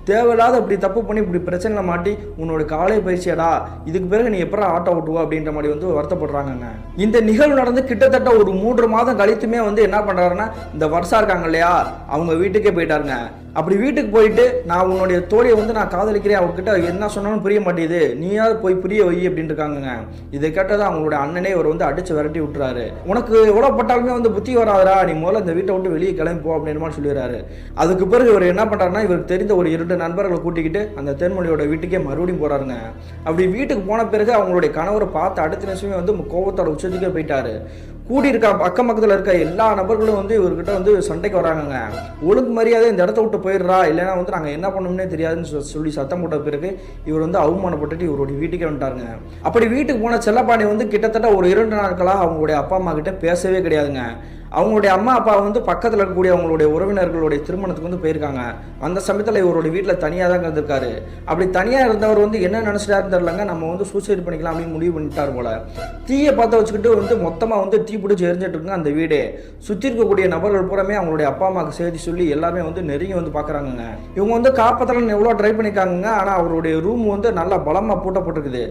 A: தேவையில்லாத இப்படி தப்பு பண்ணி இப்படி பிரச்சனையில் மாட்டி உன்னோட காலை பயிற்சியடா, இதுக்கு பிறகு நீ எப்போ ஆட்டோ ஓட்டுவா அப்படின்ற மாதிரி வந்து வருத்தப்படுறாங்க. இந்த நிகழ்வு நடந்து கிட்டத்தட்ட ஒரு 3 மாதம் கழித்துமே வந்து என்ன பண்ணுறாருன்னா, இந்த வருஷம் இருக்காங்க இல்லையா, அவங்க வீட்டுக்கே போயிட்டாருங்க. அப்படி வீட்டுக்கு போயிட்டு நான் உன்னுடைய தோழியை வந்து நான் காதலிக்கிறேன், அவர்கிட்ட என்ன சொன்னாலும் புரிய மாட்டேங்குது, நீயாவது போய் புரிய வை அப்படின்னு இருக்காங்க. இதை கேட்டதான் அவங்களுடைய அண்ணனே இவர் வந்து அடிச்சு விரட்டி விட்டுறாரு. உனக்கு எவ்வளோ பட்டாலுமே வந்து புத்தி வராதரா, நீ முதல்ல இந்த வீட்டை விட்டு வெளியே கிளம்பி போ அப்படின்ற மாதிரி சொல்லிடுறாரு. அதுக்கு பிறகு இவர் என்ன பண்ணுறாருன்னா, இவருக்கு தெரிந்த ஒரு 2 நண்பர்களை கூட்டிக்கிட்டு அந்த தேன்மொழியோட வீட்டுக்கே மறுபடியும் போறாருங்க. அப்படி வீட்டுக்கு போன பிறகு அவங்களுடைய கணவரை பார்த்து அடுத்த நிமிஷமே வந்து கோபத்தோட உச்சத்துக்கே போயிட்டாரு. கூடி இருக்க அக்கம் பக்கத்தில் இருக்க எல்லா நபர்களும் வந்து இவர்கிட்ட வந்து சண்டைக்கு வராங்க. ஒழுங்கு மரியாதை இந்த இடத்த விட்டு போயிடுறா, இல்லைன்னா வந்து நாங்கள் என்ன பண்ணணும்னே தெரியாதுன்னு சொல்லி சத்தம் போட்ட பிறகு இவர் வந்து அவமானப்பட்டுட்டு இவருடைய வீட்டுக்கே வந்துட்டாருங்க. அப்படி வீட்டுக்கு போன செல்லப்பாண்டி வந்து கிட்டத்தட்ட ஒரு 2 நாட்களாக அவங்களுடைய அப்பா அம்மா கிட்ட பேசவே கிடையாதுங்க. அவங்களுடைய அம்மா அப்பா வந்து பக்கத்தில் இருக்கக்கூடிய அவங்களுடைய உறவினர்களுடைய திருமணத்துக்கு வந்து போயிருக்காங்க. அந்த சமயத்தில் இவருடைய வீட்டில் தனியாக தான் இருந்திருக்காரு. அப்படி தனியாக இருந்தவர் வந்து என்ன நினச்சிட்டாருன்னு தெரிலங்க, நம்ம வந்து சூசைட் பண்ணிக்கலாம் அப்படின்னு முடிவு பண்ணிட்டார் போல. தீயை பார்த்து வச்சுக்கிட்டு வந்து மொத்தமாக வந்து தீ பிடிச்சி எரிஞ்சிட்டு இருக்குங்க அந்த வீடே. சுற்றி இருக்கக்கூடிய நபர்கள் பூராமே அவங்களுடைய அப்பா அம்மாவுக்கு செய்தி சொல்லி எல்லாமே வந்து நெருங்கி வந்து பார்க்குறாங்க. இவங்க வந்து காப்பாற்றலன்னு எவ்வளோ ட்ரை பண்ணியிருக்காங்க. ஆனால் அவருடைய ரூம் வந்து நல்லா பலமாக பூட்டப்பட்டிருக்குது.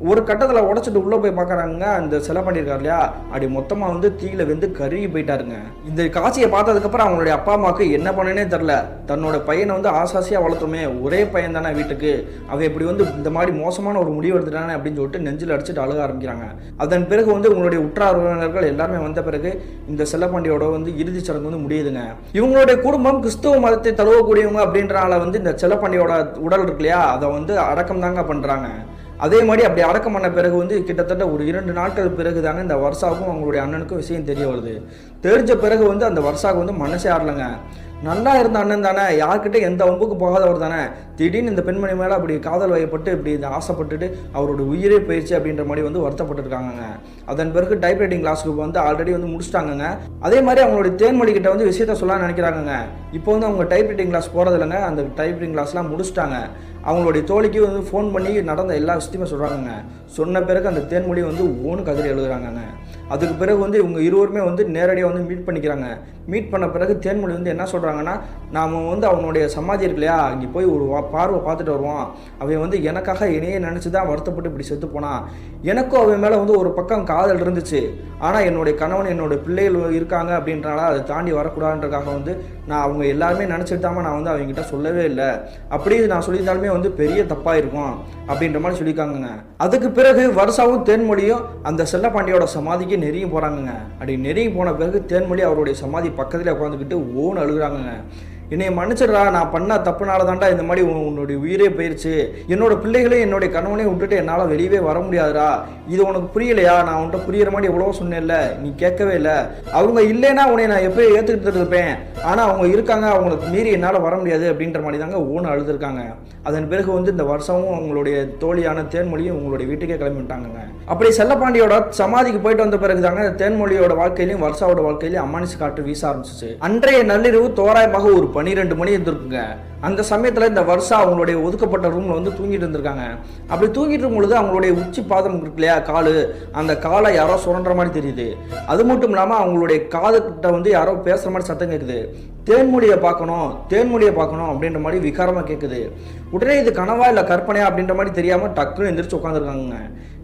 A: ஒரு கட்டத்தில் உடச்சிட்டு உள்ளே போய் பார்க்குறாங்க. அந்த செலை பண்ணியிருக்காரு இல்லையா, அப்படி மொத்தமாக வந்து தீயில வந்து கருகி போயிட்டாருங்க. இந்த காட்சியை பார்த்ததுக்கப்புறம் அவங்களுடைய அப்பா அம்மாவுக்கு என்ன பண்ணனே தெரில. தன்னோட பையனை வந்து ஆசாசியாக வளர்த்தோமே, ஒரே பையன் தானே வீட்டுக்கு, அவன் இப்படி வந்து இந்த மாதிரி மோசமான ஒரு முடிவு எடுத்துட்டானே அப்படின்னு சொல்லிட்டு நெஞ்சில் அடிச்சுட்டு அழுக ஆரம்பிக்கிறாங்க. அதன் பிறகு வந்து உங்களுடைய உற்றார் உறவினர்கள் எல்லாருமே வந்த பிறகு இந்த செல்லப்பாண்டியோட வந்து இறுதி சடங்கு வந்து முடியுதுங்க. இவங்களுடைய குடும்பம் கிறிஸ்துவ மதத்தை தழுவக்கூடியவங்க அப்படின்றனால வந்து இந்த செல்லப்பாண்டியோட உடல் இருக்கு இல்லையா, அதை வந்து அடக்கம் தாங்க பண்ணுறாங்க. அதே மாதிரி அப்படி அடக்கம் பண்ண பிறகு வந்து கிட்டத்தட்ட ஒரு 2 நாட்கள் பிறகு தாங்க இந்த வர்ஷாவுக்கும் அவங்களுடைய அண்ணனுக்கும் விஷயம் தெரிய வருது. தெரிஞ்ச பிறகு வந்து அந்த வர்ஷாவுக்கு வந்து மனசே ஆடலைங்க. நல்லா இருந்த அண்ணன் தானே, யார்கிட்ட எந்த வம்புக்கு போகாதவர் தானே, திடீர்னு இந்த பெண்மணி மேலே அப்படி காதல் வயப்பட்டு இப்படி இந்த ஆசைப்பட்டுட்டு அவரோட உயிரே போயிடுச்சு அப்படின்ற மாதிரி வந்து வருத்தப்பட்டுருக்காங்க. அதன் பிறகு டைப் ரைட்டிங் கிளாஸுக்கு வந்து ஆல்ரெடி வந்து முடிச்சிட்டாங்க. அதே மாதிரி அவங்களுடைய தேன்மொழி கிட்ட வந்து விஷயத்த சொல்ல நினைக்கிறாங்க. இப்போ வந்து அவங்க டைப் ரைட்டிங் கிளாஸ் போகிறது இல்லைங்க, அந்த டைப் ரைட்டிங் கிளாஸ்லாம் முடிச்சிட்டாங்க. அவங்களுடைய தோழிக்கு வந்து ஃபோன் பண்ணி நடந்த எல்லா விஷயத்தையுமே சொல்கிறாங்க. சொன்ன பிறகு அந்த தேன்மொழி வந்து ஓன்னு கதறி எழுதுறாங்க. அதுக்கு பிறகு வந்து இவங்க இருவருமே வந்து நேரடியாக வந்து மீட் பண்ணிக்கிறாங்க. மீட் பண்ண பிறகு தேன்மொழி வந்து என்ன சொல்கிறாங்கன்னா, நாம் வந்து அவனுடைய சமாதி இருக்கு இல்லையா, அங்கே போய் ஒரு பார்வை பார்த்துட்டு வருவான், அவன் வந்து எனக்காக என்னையே நினச்சி தான் வருத்தப்பட்டு இப்படி செத்து போனான், எனக்கும் அவன் மேலே வந்து ஒரு பக்கம் காதல் இருந்துச்சு, ஆனால் என்னுடைய கணவன் என்னுடைய பிள்ளைகள் இருக்காங்க அப்படின்றனால அதை தாண்டி வரக்கூடாதுன்றக்காக வந்து நான் அவங்க எல்லாருமே நினச்சிட்டாமல் நான் வந்து அவங்ககிட்ட சொல்லவே இல்லை, அப்படி நான் சொல்லியிருந்தாலுமே வந்து பெரிய தப்பாக இருக்கும் அப்படின்ற மாதிரி சொல்லியிருக்காங்க. அதுக்கு பிறகு வர்ஷாவும் தேன்மொழியும் அந்த செல்லப்பாண்டியோட சமாதிக்கு நெருங்கி போகிறாங்க. அப்படி நெருங்கி போன பிறகு தேன்மொழி அவருடைய சமாதி பக்கத்தில் உட்காந்துக்கிட்டு ஓன்னு அழுகுறாங்க. என்னை மன்னிச்சிடறா, நான் பண்ண தப்புனால தாண்டா இந்த மாதிரி உன்னுடைய உயிரே போயிடுச்சு, என்னோட பிள்ளைகளையும் என்னுடைய கணவனையும் விட்டுட்டு என்னால் வெளியவே வர முடியாதுடா, இது உனக்கு புரியலையா, நான் உன்கிட்ட புரியிற மாதிரி எவ்வளோ சொன்னேன்ல, நீ கேட்கவே இல்லை, அவங்க இல்லைன்னா உன்னை நான் எப்போயும் ஏற்றுக்கிட்டு இருப்பேன், ஆனால் அவங்க இருக்காங்க, அவங்களுக்கு மீறி என்னால் வர முடியாது அப்படின்ற மாதிரி தாங்க ஓன்னு அழுதுருக்காங்க. அதன் பிறகு வந்து இந்த வருஷமும் அவங்களுடைய தோழியான தேன்மொழியும் உங்களுடைய வீட்டுக்கே கிளம்பிட்டாங்க. அப்படி செல்லப்பாண்டியோட சமாதிக்கு போயிட்டு வந்த பிறகு தாங்க தேன்மொழியோட வாழ்க்கையிலையும் வருஷாவோட வாழ்க்கையிலையும் அம்மானிச்சு காட்டு வீச ஆரம்பிச்சிச்சு. அன்றைய நள்ளிரவு தோராயமாக ஒரு 12 மணி இருந்திருக்குங்க. அந்த சமயத்தில் இந்த வருஷா அவங்களுடைய ஒதுக்கப்பட்ட ரூமில் வந்து தூங்கிட்டு இருந்திருக்காங்க. அப்படி தூங்கிட்டு இருக்கும் பொழுது அவங்களுடைய உச்சி பாதம் இருக்கு இல்லையா, காலு, அந்த காலை யாரோ சுரண்டுற மாதிரி தெரியுது. அது மட்டும் இல்லாமல் அவங்களுடைய காதுகிட்ட வந்து யாரோ பேசுகிற மாதிரி சத்தம் கேட்குது. தேன்மொழியை பார்க்கணும் அப்படின்ற மாதிரி விகாரமாக கேட்குது. உடனே இது கனவா இல்லை கற்பனையா அப்படின்ற மாதிரி தெரியாமல் டக்குன்னு எந்திரிச்சு உட்காந்துருக்காங்க.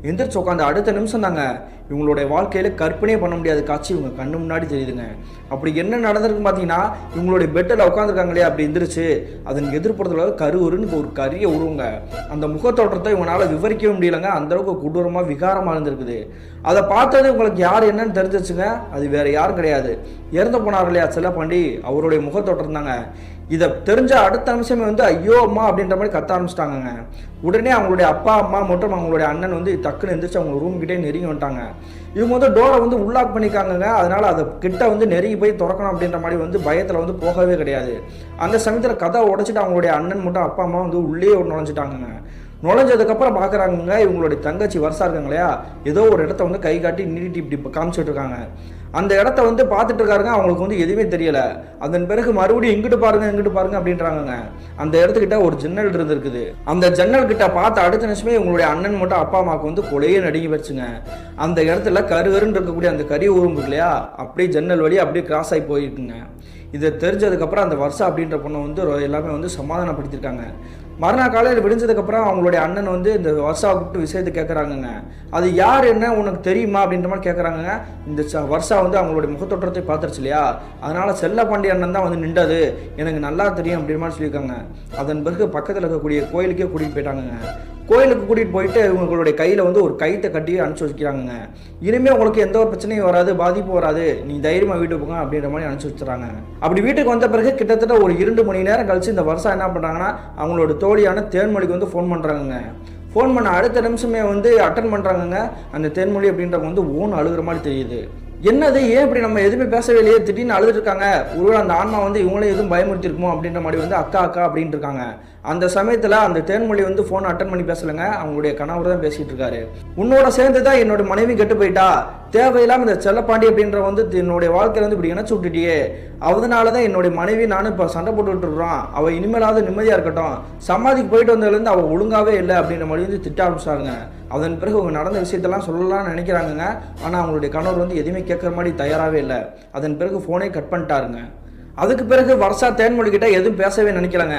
A: எந்திரிச்சு உட்காந்து அடுத்த நிமிஷம் தாங்க இவங்களுடைய வாழ்க்கையில் கற்பனையே பண்ண முடியாத காட்சி இவங்க கண்ணு முன்னாடி தெரியுதுங்க. அப்படி என்ன நடந்திருக்குன்னு பார்த்தீங்கன்னா, இவங்களுடைய பெட்டில் உட்காந்துருக்காங்க இல்லையா, அப்படி எந்திரிச்சு அதன் எதிர்ப்புறத்தில் கருன்னு ஒரு கரிய உருவங்க. அந்த முகத்தோற்றத்தை இவங்களால விவரிக்கவே முடியலைங்க, அந்தளவுக்கு கொடூரமாக விகாரமாக இருந்திருக்குது. அதை பார்த்தது உங்களுக்கு யார் என்னன்னு தெரிஞ்சிச்சுங்க, அது வேற யாரும் கிடையாது, இறந்து போனார் இல்லையா செல்லப்பாண்டி, அவருடைய முகத்தோற்றம் தாங்க. இதை தெரிஞ்ச அடுத்த நிமிஷமே வந்து ஐயோ அம்மா அப்படின்ற மாதிரி கத்த ஆரம்பிச்சிட்டாங்க. உடனே அவங்களுடைய அப்பா அம்மா மற்றும் அவங்களுடைய அண்ணன் வந்து டக்குன்னு எந்திரிச்சு அவங்க ரூம் கிட்டே நெருங்கி வந்துட்டாங்க. இவங்க வந்து டோரை வந்து உள்ளாக் பண்ணிக்காங்க. அதனால அதை கிட்ட வந்து நெருங்கி போய் திறக்கணும் அப்படின்ற மாதிரி வந்து பயத்தில் வந்து போகவே கிடையாது. அந்த சமயத்தில் கதை உடைச்சிட்டு அவங்களுடைய அண்ணன் மட்டும் அப்பா அம்மா வந்து உள்ளே நுழைஞ்சிட்டாங்க. நுழைஞ்சதுக்கப்புறம் பார்க்குறாங்க இவங்களுடைய தங்கச்சி வருஷா இருக்காங்க இல்லையா, ஏதோ ஒரு இடத்த வந்து கை காட்டி நீட்டி இப்படி காமிச்சிட்டு இருக்காங்க. அந்த இடத்த வந்து பார்த்துட்டு இருக்காருங்க. அவங்களுக்கு வந்து எதுவுமே தெரியல. அதன் பிறகு மறுபடியும் இங்கிட்டு பாருங்க அப்படின்றாங்க. அந்த இடத்துக்கிட்ட ஒரு ஜன்னல் இருந்திருக்குது. அந்த ஜன்னல் கிட்ட பார்த்த அடுத்த நிமிஷமே இவங்களுடைய அண்ணன் மட்டும் அப்பா அம்மாவுக்கு வந்து கொலையே நடுங்கி வச்சுங்க. அந்த இடத்துல கருன்னு இருக்கக்கூடிய அந்த கறி உரும்பு இல்லையா, அப்படியே ஜன்னல் வழி அப்படியே கிராஸ் ஆகி போயிருக்குங்க. இதை தெரிஞ்சதுக்கப்புறம் அந்த வருஷா அப்படின்ற பொண்ணை வந்து எல்லாமே வந்து சமாதானப்படுத்திருக்காங்க. மறுநாள் காலையில் விடிஞ்சதுக்கப்புறம் அவங்களுடைய அண்ணன் வந்து இந்த வருஷாவை கூப்பிட்டு விஷயத்தை கேட்குறாங்கங்க. அது யார் என்ன உனக்கு தெரியுமா அப்படின்ற மாதிரி கேட்குறாங்க. இந்த வருஷா வந்து அவங்களுடைய முகத்தோற்றத்தை பார்த்துருச்சு இல்லையா, அதனால செல்லப்பாண்டி அண்ணன் தான் வந்து நின்றது எனக்கு நல்லா தெரியும் அப்படின்ற மாதிரி சொல்லியிருக்காங்க. அதன் பிறகு பக்கத்தில் இருக்கக்கூடிய கோயிலுக்கே கூட்டிகிட்டு போயிட்டாங்க. கோயிலுக்கு கூட்டிகிட்டு போயிட்டு இவங்களுடைய கையில் வந்து ஒரு கைத்தை கட்டி அனுப்பிச்சி வச்சுக்கிறாங்க. இனிமேல் உங்களுக்கு எந்த ஒரு பிரச்சனையும் வராது, பாதிப்பு வராது, நீ தைரியமாக வீட்டுக்கு போங்க அப்படின்ற மாதிரி அனுப்பிச்சி வச்சுறாங்க. அப்படி வீட்டுக்கு வந்த பிறகு கிட்டத்தட்ட ஒரு 2 மணி நேரம் கழிச்சு இந்த வருஷம் என்ன பண்ணுறாங்கன்னா அவங்களோட தோழியான தேன்மொழிக்கு வந்து ஃபோன் பண்ணுறாங்க. ஃபோன் பண்ண அடுத்த நிமிஷமே வந்து அட்டன் பண்ணுறாங்கங்க. அந்த தேன்மொழி அப்படின்றவங்க வந்து ஓன் அழுகிற மாதிரி தெரியுது. என்னது, ஏன் இப்படி நம்ம எதுவுமே பேசவே இல்லையே, திடீர்னு அழுதுட்டு இருக்காங்க, ஒருவேளை அந்த ஆன்மா வந்து இவங்களே எதுவும் பயமுறுத்திருக்குமோ அப்படின்ற மாதிரி வந்து அக்கா அக்கா அப்படின்ட்டு இருக்காங்க. அந்த சமயத்தில் அந்த தேன்மொழி வந்து ஃபோன் அட்டன் பண்ணி பேசலைங்க, அவங்களுடைய கணவர் தான் பேசிகிட்டு இருக்காரு. உன்னோட சேர்ந்து தான் என்னோட மனைவி கெட்டு போயிட்டா, தேவையில்லாமல் இந்த செல்லப்பாண்டி அப்படின்ற வந்து என்னுடைய வாழ்க்கையில் வந்து இப்படி இணைச்சு விட்டுட்டியே, அதனால தான் என்னுடைய மனைவி நானும் இப்போ சண்டை போட்டுக்கிட்டு இருக்கிறோம், அவள் இனிமேலாவது நிம்மதியாக இருக்கட்டும், சமாதிக்கு போயிட்டு வந்ததுலேருந்து அவள் ஒழுங்காவே இல்லை அப்படின்ற மாதிரி வந்து திட்ட ஆரம்பிச்சாங்க. அதன் பிறகு அவங்க நடந்த விஷயத்தெல்லாம் சொல்லலாம்னு நினைக்கிறாங்க. ஆனால் அவங்களுடைய கணவர் வந்து எதுவுமே கேட்குற மாதிரி தயாராகவே இல்லை. அதன் பிறகு ஃபோனே கட் பண்ணிட்டாருங்க. அதுக்கு பிறகு வருஷா தேன்மொழிக்கிட்ட எதுவும் பேசவே நினைக்கலங்க.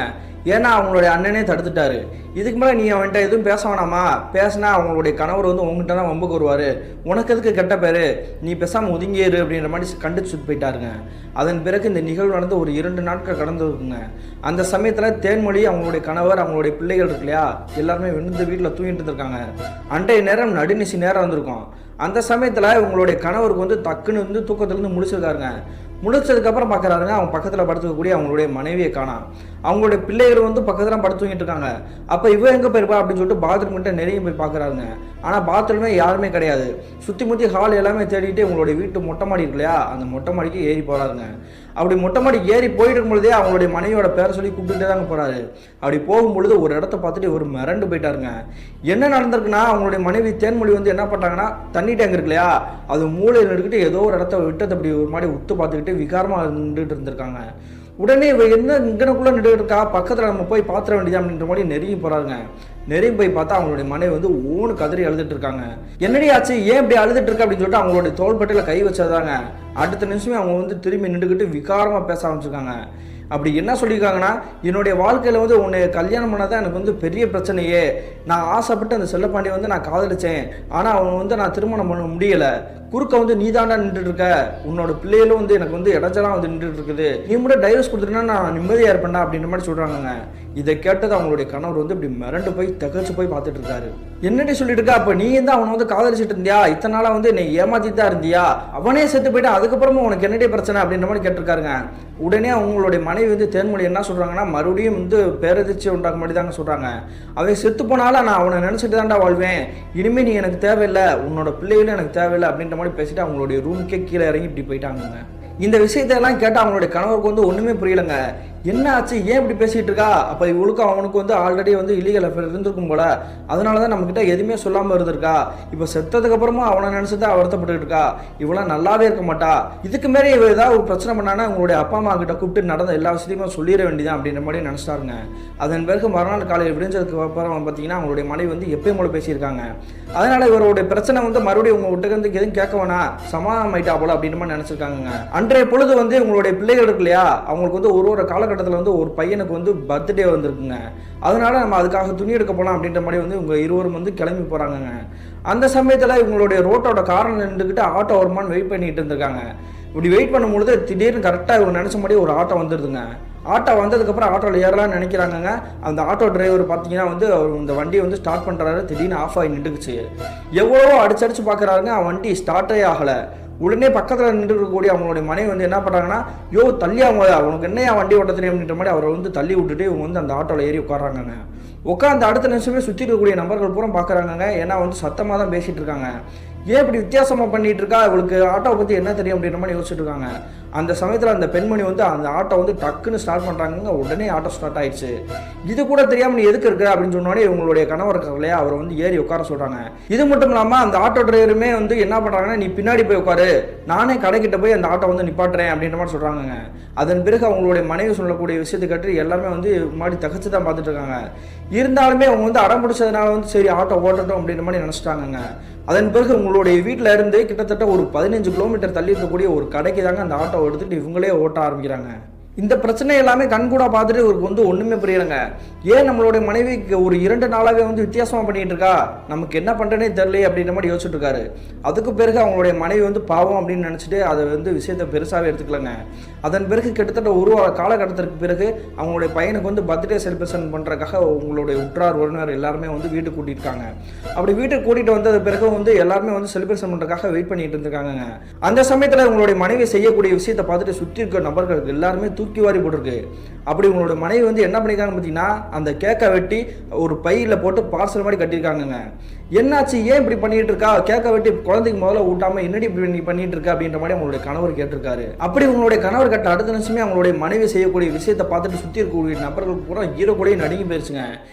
A: ஏன்னா அவங்களுடைய அண்ணனே தடுத்துட்டாரு. இதுக்கு மேலே நீ அவன்கிட்ட எதுவும் பேச வேணாமா, பேசினா அவங்களுடைய கணவர் வந்து உங்ககிட்ட தான் வம்புக்கு வருவார், உனக்கு எதுக்கு கெட்ட பேர், நீ பேசாமல் ஒதுங்கிடு அப்படின்ற மாதிரி கண்டிச்சு போயிட்டாருங்க. அதன் பிறகு இந்த நிகழ்வு நடந்து ஒரு 2 நாட்கள் கடந்துருக்குங்க. அந்த சமயத்தில் தேன்மொழி அவங்களுடைய கணவர் அவங்களுடைய பிள்ளைகள் இருக்கு இல்லையா, எல்லாருமே விழுந்து வீட்டில் தூங்கிட்டு இருந்திருக்காங்க. அன்றைய நேரம் நடுநிசி நேரம் வந்திருக்கும். அந்த சமயத்தில் இவங்களுடைய கணவருக்கு வந்து டக்குன்னு வந்து தூக்கத்துலேருந்து முடிச்சிருக்காருங்க. முடிச்சதுக்கப்புறம் பார்க்குறாருங்க, அவங்க பக்கத்தில் படுத்துக்கக்கூடிய அவங்களுடைய மனைவியை காணோம். அவங்களுடைய பிள்ளைகள் வந்து பக்கத்தில் படுத்து தூங்கிட்டு இருக்காங்க. அப்போ இவ எங்கே போயிருப்பா அப்படின்னு சொல்லிட்டு பாத்ரூம் கிட்ட நிறைய போய் பார்க்குறாருங்க. ஆனால் பாத்ரூமே யாருமே கிடையாது. சுற்றி முற்றி ஹால் எல்லாமே தேடிட்டு உங்களுடைய வீட்டு மொட்டை மாடி இருக்கு இல்லையா, அந்த மொட்டை மாடிக்கு ஏறி போகிறாருங்க. அப்படி மொட்டை மாடி ஏறி போயிட்டு இருக்கும்பொழுதே அவங்களுடைய மனைவியோட பேரை சொல்லி கூப்பிட்டுட்டே தாங்க போகிறாரு. அப்படி போகும்பொழுது ஒரு இடத்த பார்த்துட்டு ஒரு மிரண்டு போயிட்டாருங்க. என்ன நடந்திருக்குன்னா, அவங்களுடைய மனைவி தேன்மொழி வந்து என்ன பண்ணுறாங்கன்னா, தண்ணி டேங்க் இருக்கு இல்லையா, அது மூளையில் எடுத்துக்கிட்டு ஏதோ ஒரு இடத்த விட்டு அப்படி ஒரு மாதிரி உத்து பார்த்துக்கிட்டு விகாரமாக நின்றுட்டு இருந்திருக்காங்க. உடனே இவ என்ன இங்கனக்குள்ளே நின்றுட்டு இருக்கா, பக்கத்தில் நம்ம போய் பார்த்துட வேண்டியது அப்படின்ற மாதிரி நெருங்கி போகிறாருங்க. நெருங்கி போய் பார்த்தா அவங்களுடைய மனைவி வந்து ஓன்னு கதறி அழுதுட்டு இருக்காங்க. என்னடி ஆச்சு, ஏன் இப்படி அழுதுட்டு இருக்க அப்படின்னு சொல்லிட்டு அவங்களுடைய தோள்பட்டையில் கை வச்சதாங்க. அடுத்த நிமிஷமே அவங்க வந்து திரும்பி நின்றுக்கிட்டு விகாரமாக பேச ஆரம்பிச்சிருக்காங்க. அப்படி என்ன சொல்லியிருக்காங்கன்னா, என்னுடைய வாழ்க்கையில் வந்து உன்னை கல்யாணம் பண்ணாதான் எனக்கு வந்து பெரிய பிரச்சனையே, நான் ஆசைப்பட்டு அந்த செல்லப்பாண்டியை வந்து நான் காதலிச்சேன், ஆனால் அவன் வந்து நான் திருமணம் பண்ண முடியலை, குறுக்க வந்து நீ தாண்டா நின்றுட்டு இருக்க, உன்னோட பிள்ளைகளும் வந்து எனக்கு வந்து இடைஞ்சலாம் வந்து நின்றுட்டு இருக்குது, நீ மட்டும் டைவர்ஸ் கொடுத்துட்டா நான் நிம்மதியாக இருப்பேன்டா அப்படின்ற மாதிரி சொல்கிறாங்க. இதை கேட்டது அவங்களுடைய கணவர் வந்து இப்படி மிரண்டு போய் தகச்சு போய் பார்த்துட்டு இருக்காரு. என்னடி சொல்லிட்டு இருக்கா, அப்போ நீ தான் அவனை வந்து காதலிச்சுட்டு இருந்தியா, இத்தனை நாளாக வந்து என்னை ஏமாத்திட்டு தான் இருந்தியா, அவனே செத்து போயிட்டான், அதுக்கப்புறமா உனக்கு என்னடி பிரச்சனை அப்படின்ற மாதிரி கேட்டிருக்காருங்க. உடனே அவங்களுடைய மனைவி வந்து தேன்மொழி என்ன சொல்கிறாங்கன்னா, மறுபடியும் வந்து பேரதிர்ச்சி உண்டாக்க மாதிரி தாங்க சொல்கிறாங்க. அவன் செத்து போனாலும் நான் அவனை நினச்சிட்டு தான்டா வாழ்வேன், இனிமேல் நீ எனக்கு தேவையில்லை, உன்னோட பிள்ளைகளும் எனக்கு தேவையில்லை அப்படின்ற மாதிரி பேசிட்டு அவங்களுடைய ரூமுக்கே கீழே இறங்கி இப்படி போயிட்டாங்க. இந்த விஷயத்தையெல்லாம் கேட்டால் அவங்களுடைய கணவருக்கு வந்து ஒன்றுமே புரியலைங்க. என்ன ஆச்சு, ஏன் இப்படி பேசிகிட்டு இருக்கா, அப்போ இவளுக்கும் அவனுக்கு வந்து ஆல்ரெடி வந்து இல்லீகல் அஃபேர் இருந்திருக்கும் போல, அதனால தான் நம்மக்கிட்ட எதுவுமே சொல்லாமல் இருந்திருக்கா, இப்போ செத்ததுக்கப்புறமா அவனை நினச்சி தான் வருத்தப்பட்டு இருக்கா, இவளாம் நல்லாவே இருக்க மாட்டா, இதுக்கு மேலே இவ ஏதாவது ஒரு பிரச்சனை பண்ணானா உங்களுடைய அப்பா அம்மா கிட்ட கூப்பிட்டு நடந்த எல்லா விஷயத்தையுமே சொல்லிட வேண்டியதான் அப்படின்ற மாதிரி நினச்சிட்டாருங்க. அதன் பிறகு மறுநாள் காலையில் விடிஞ்சதுக்கு அப்புறம் பார்த்தீங்கன்னா அவங்களுடைய மனைவி வந்து எப்பயும் போல பேசியிருக்காங்க. அதனால் இவருடைய பிரச்சனை வந்து மறுபடியும் உங்கள் வீட்டுக்கு வந்து எதுவும் கேட்க வேணாம், சமாதானம் ஆயிட்டா போல அப்படின்ற மாதிரி நினச்சிருக்காங்க. அன்றைய பொழுது வந்து உங்களுடைய பிள்ளைகள் இருக்கு இல்லையா, அவங்களுக்கு வந்து ஒரு காலகட்டத்தில் வந்து ஒரு பையனுக்கு வந்து பர்த்டே வந்திருக்குங்க. அதனால நம்ம அதுக்காக துணி எடுக்க போகலாம் அப்படின்ற மாதிரி வந்து இவங்க இருவரும் வந்து கிளம்பி போகிறாங்கங்க. அந்த சமயத்தில் இவங்களுடைய ரோட்டோட காரணம் நின்றுக்கிட்டு ஆட்டோ வருமானு வெயிட் பண்ணிட்டு இருந்திருக்காங்க. இப்படி வெயிட் பண்ணும்பொழுது திடீர்னு கரெக்டாக இவங்க நினச்ச மாதிரி ஒரு ஆட்டோ வந்துடுதுங்க. ஆட்டோ வந்ததுக்கப்புறம் ஆட்டோவில் ஏறலாம்னு நினைக்கிறாங்க. அந்த ஆட்டோ டிரைவர் பார்த்தீங்கன்னா வந்து இந்த வண்டியை வந்து ஸ்டார்ட் பண்ணுறாரு, திடீர்னு ஆஃப் ஆகி நின்றுக்குச்சு. எவ்வளவோ அடிச்சடிச்சு பார்க்குறாருங்க, வண்டி ஸ்டார்ட்டே ஆகலை. உடனே பக்கத்தில் நின்று இருக்கக்கூடிய அவங்களுடைய மனைவி வந்து என்ன பண்ணுறாங்கன்னா, யோ தள்ளி அவனுக்கு என்னையா வண்டி ஓட்ட தெரியும் அப்படின்ற மாதிரி அவரை வந்து தள்ளி விட்டுட்டு இவங்க வந்து அந்த ஆட்டோவில் ஏறி உட்காடுறாங்க. உட்காந்து அடுத்த நிமிஷமே சுற்றி இருக்கக்கூடிய நபர்கள் பூரா பார்க்குறாங்க. ஏன்னா வந்து சத்தமாக தான் பேசிகிட்டு இருக்காங்க. ஏன் இப்படி வித்தியாசமாக பண்ணிகிட்டு இருக்கா, இவளுக்கு ஆட்டோவை பற்றி என்ன தெரியும் அப்படின்ற மாதிரி யோசிச்சுட்டு இருக்காங்க. அந்த சமயத்தில் அந்த பெண்மணி வந்து அந்த ஆட்டோ வந்து டக்குன்னு ஸ்டார்ட் பண்ணுறாங்க. உடனே ஆட்டோ ஸ்டார்ட் ஆயிடுச்சு. இது கூட தெரியாமல் நீ எதுக்கு இருக்க அப்படின்னு சொன்னோடனே இவங்களுடைய கணவர் இருக்கார் இல்லையா, அவரை வந்து ஏறி உட்கார சொல்கிறாங்க. இது மட்டும் இல்லாமல் அந்த ஆட்டோ டிரைவருமே வந்து என்ன பண்ணுறாங்கன்னா, நீ பின்னாடி போய் உட்காரு, நானே கடைக்கிட்ட போய் அந்த ஆட்டோ வந்து நிப்பாட்டுறேன் அப்படின்ற மாதிரி சொல்கிறாங்க. அதன் பிறகு அவங்களுடைய மனைவி சொல்லக்கூடிய விஷயத்தை கட்டு எல்லாருமே வந்து மாதிரி தகச்சு தான் பார்த்துட்டு இருக்காங்க. இருந்தாலுமே அவங்க வந்து அடம் பிடிச்சதுனால வந்து சரி ஆட்டோ ஓட்டட்டும் அப்படின்ற மாதிரி நினச்சிட்டாங்க. அதன் பிறகு உங்களுடைய வீட்டில் இருந்து கிட்டத்தட்ட ஒரு 15 கிலோமீட்டர் தள்ளி இருக்கக்கூடிய ஒரு கடைக்கு தாங்க அந்த ஆட்டோ எடுத்துகிட்டு இவங்களே ஓட்ட ஆரம்பிக்கிறாங்க. இந்த பிரச்சனை எல்லாமே கண்கூடா பார்த்துட்டு இவருக்கு வந்து ஒன்றுமே புரியலைங்க. ஏன் நம்மளுடைய மனைவிக்கு ஒரு 2 நாளாகவே வந்து வித்தியாசமாக பண்ணிட்டு இருக்கா, நமக்கு என்ன பண்ணுறேனே தெரியல அப்படின்ற மாதிரி யோசிச்சுட்டு இருக்காரு. அதுக்கு பிறகு அவங்களுடைய மனைவி வந்து பாவம் அப்படின்னு நினச்சிட்டு அதை வந்து விஷயத்தை பெருசாகவே எடுத்துக்கலங்க. அதன் பிறகு கிட்டத்தட்ட ஒரு காலகட்டத்திற்கு பிறகு அவங்களுடைய பையனுக்கு வந்து பர்த்டே செலிப்ரேஷன் பண்ணுறதுக்காக உங்களுடைய உற்றார் உறவினர் எல்லாருமே வந்து வீட்டுக்கு கூட்டியிருக்காங்க. அப்படி வீட்டுக்கு கூட்டிகிட்டு வந்தது பிறகு வந்து எல்லாருமே வந்து செலிப்ரேஷன் பண்ணுறதுக்காக வெயிட் பண்ணிட்டு இருந்திருக்காங்க. அந்த சமயத்தில் உங்களுடைய மனைவி செய்யக்கூடிய விஷயத்தை பார்த்துட்டு சுற்றி இருக்க நபர்களுக்கு எல்லாருமே தூக்கி வாரி போட்டிருக்கு. அப்படி உங்களோட மனைவி வந்து என்ன பண்ணிருக்காங்க பார்த்தீங்கன்னா, அந்த கேக்கை வெட்டி ஒரு பையில் போட்டு பார்சல் மாதிரி கட்டியிருக்காங்க. என்னாச்சு, ஏன் இப்படி பண்ணிட்டு இருக்கா, கேக்கை வெட்டி குழந்தைக்கு முதல்ல ஊட்டாம என்னடி இப்படி பண்ணிட்டு இருக்கா அப்படின்ற மாதிரி அவங்களுடைய கணவர் கேட்டிருக்காரு. அப்படி உங்களுடைய கணவர் கேட்ட அடுத்த நிமிஷமே அவங்களுடைய மனைவி செய்யக்கூடிய விஷயத்தை பார்த்துட்டு சுற்றி இருக்கக்கூடிய நபர்கள் பூரா ஈரோ கூட நடுங்கி போயிருச்சுங்க.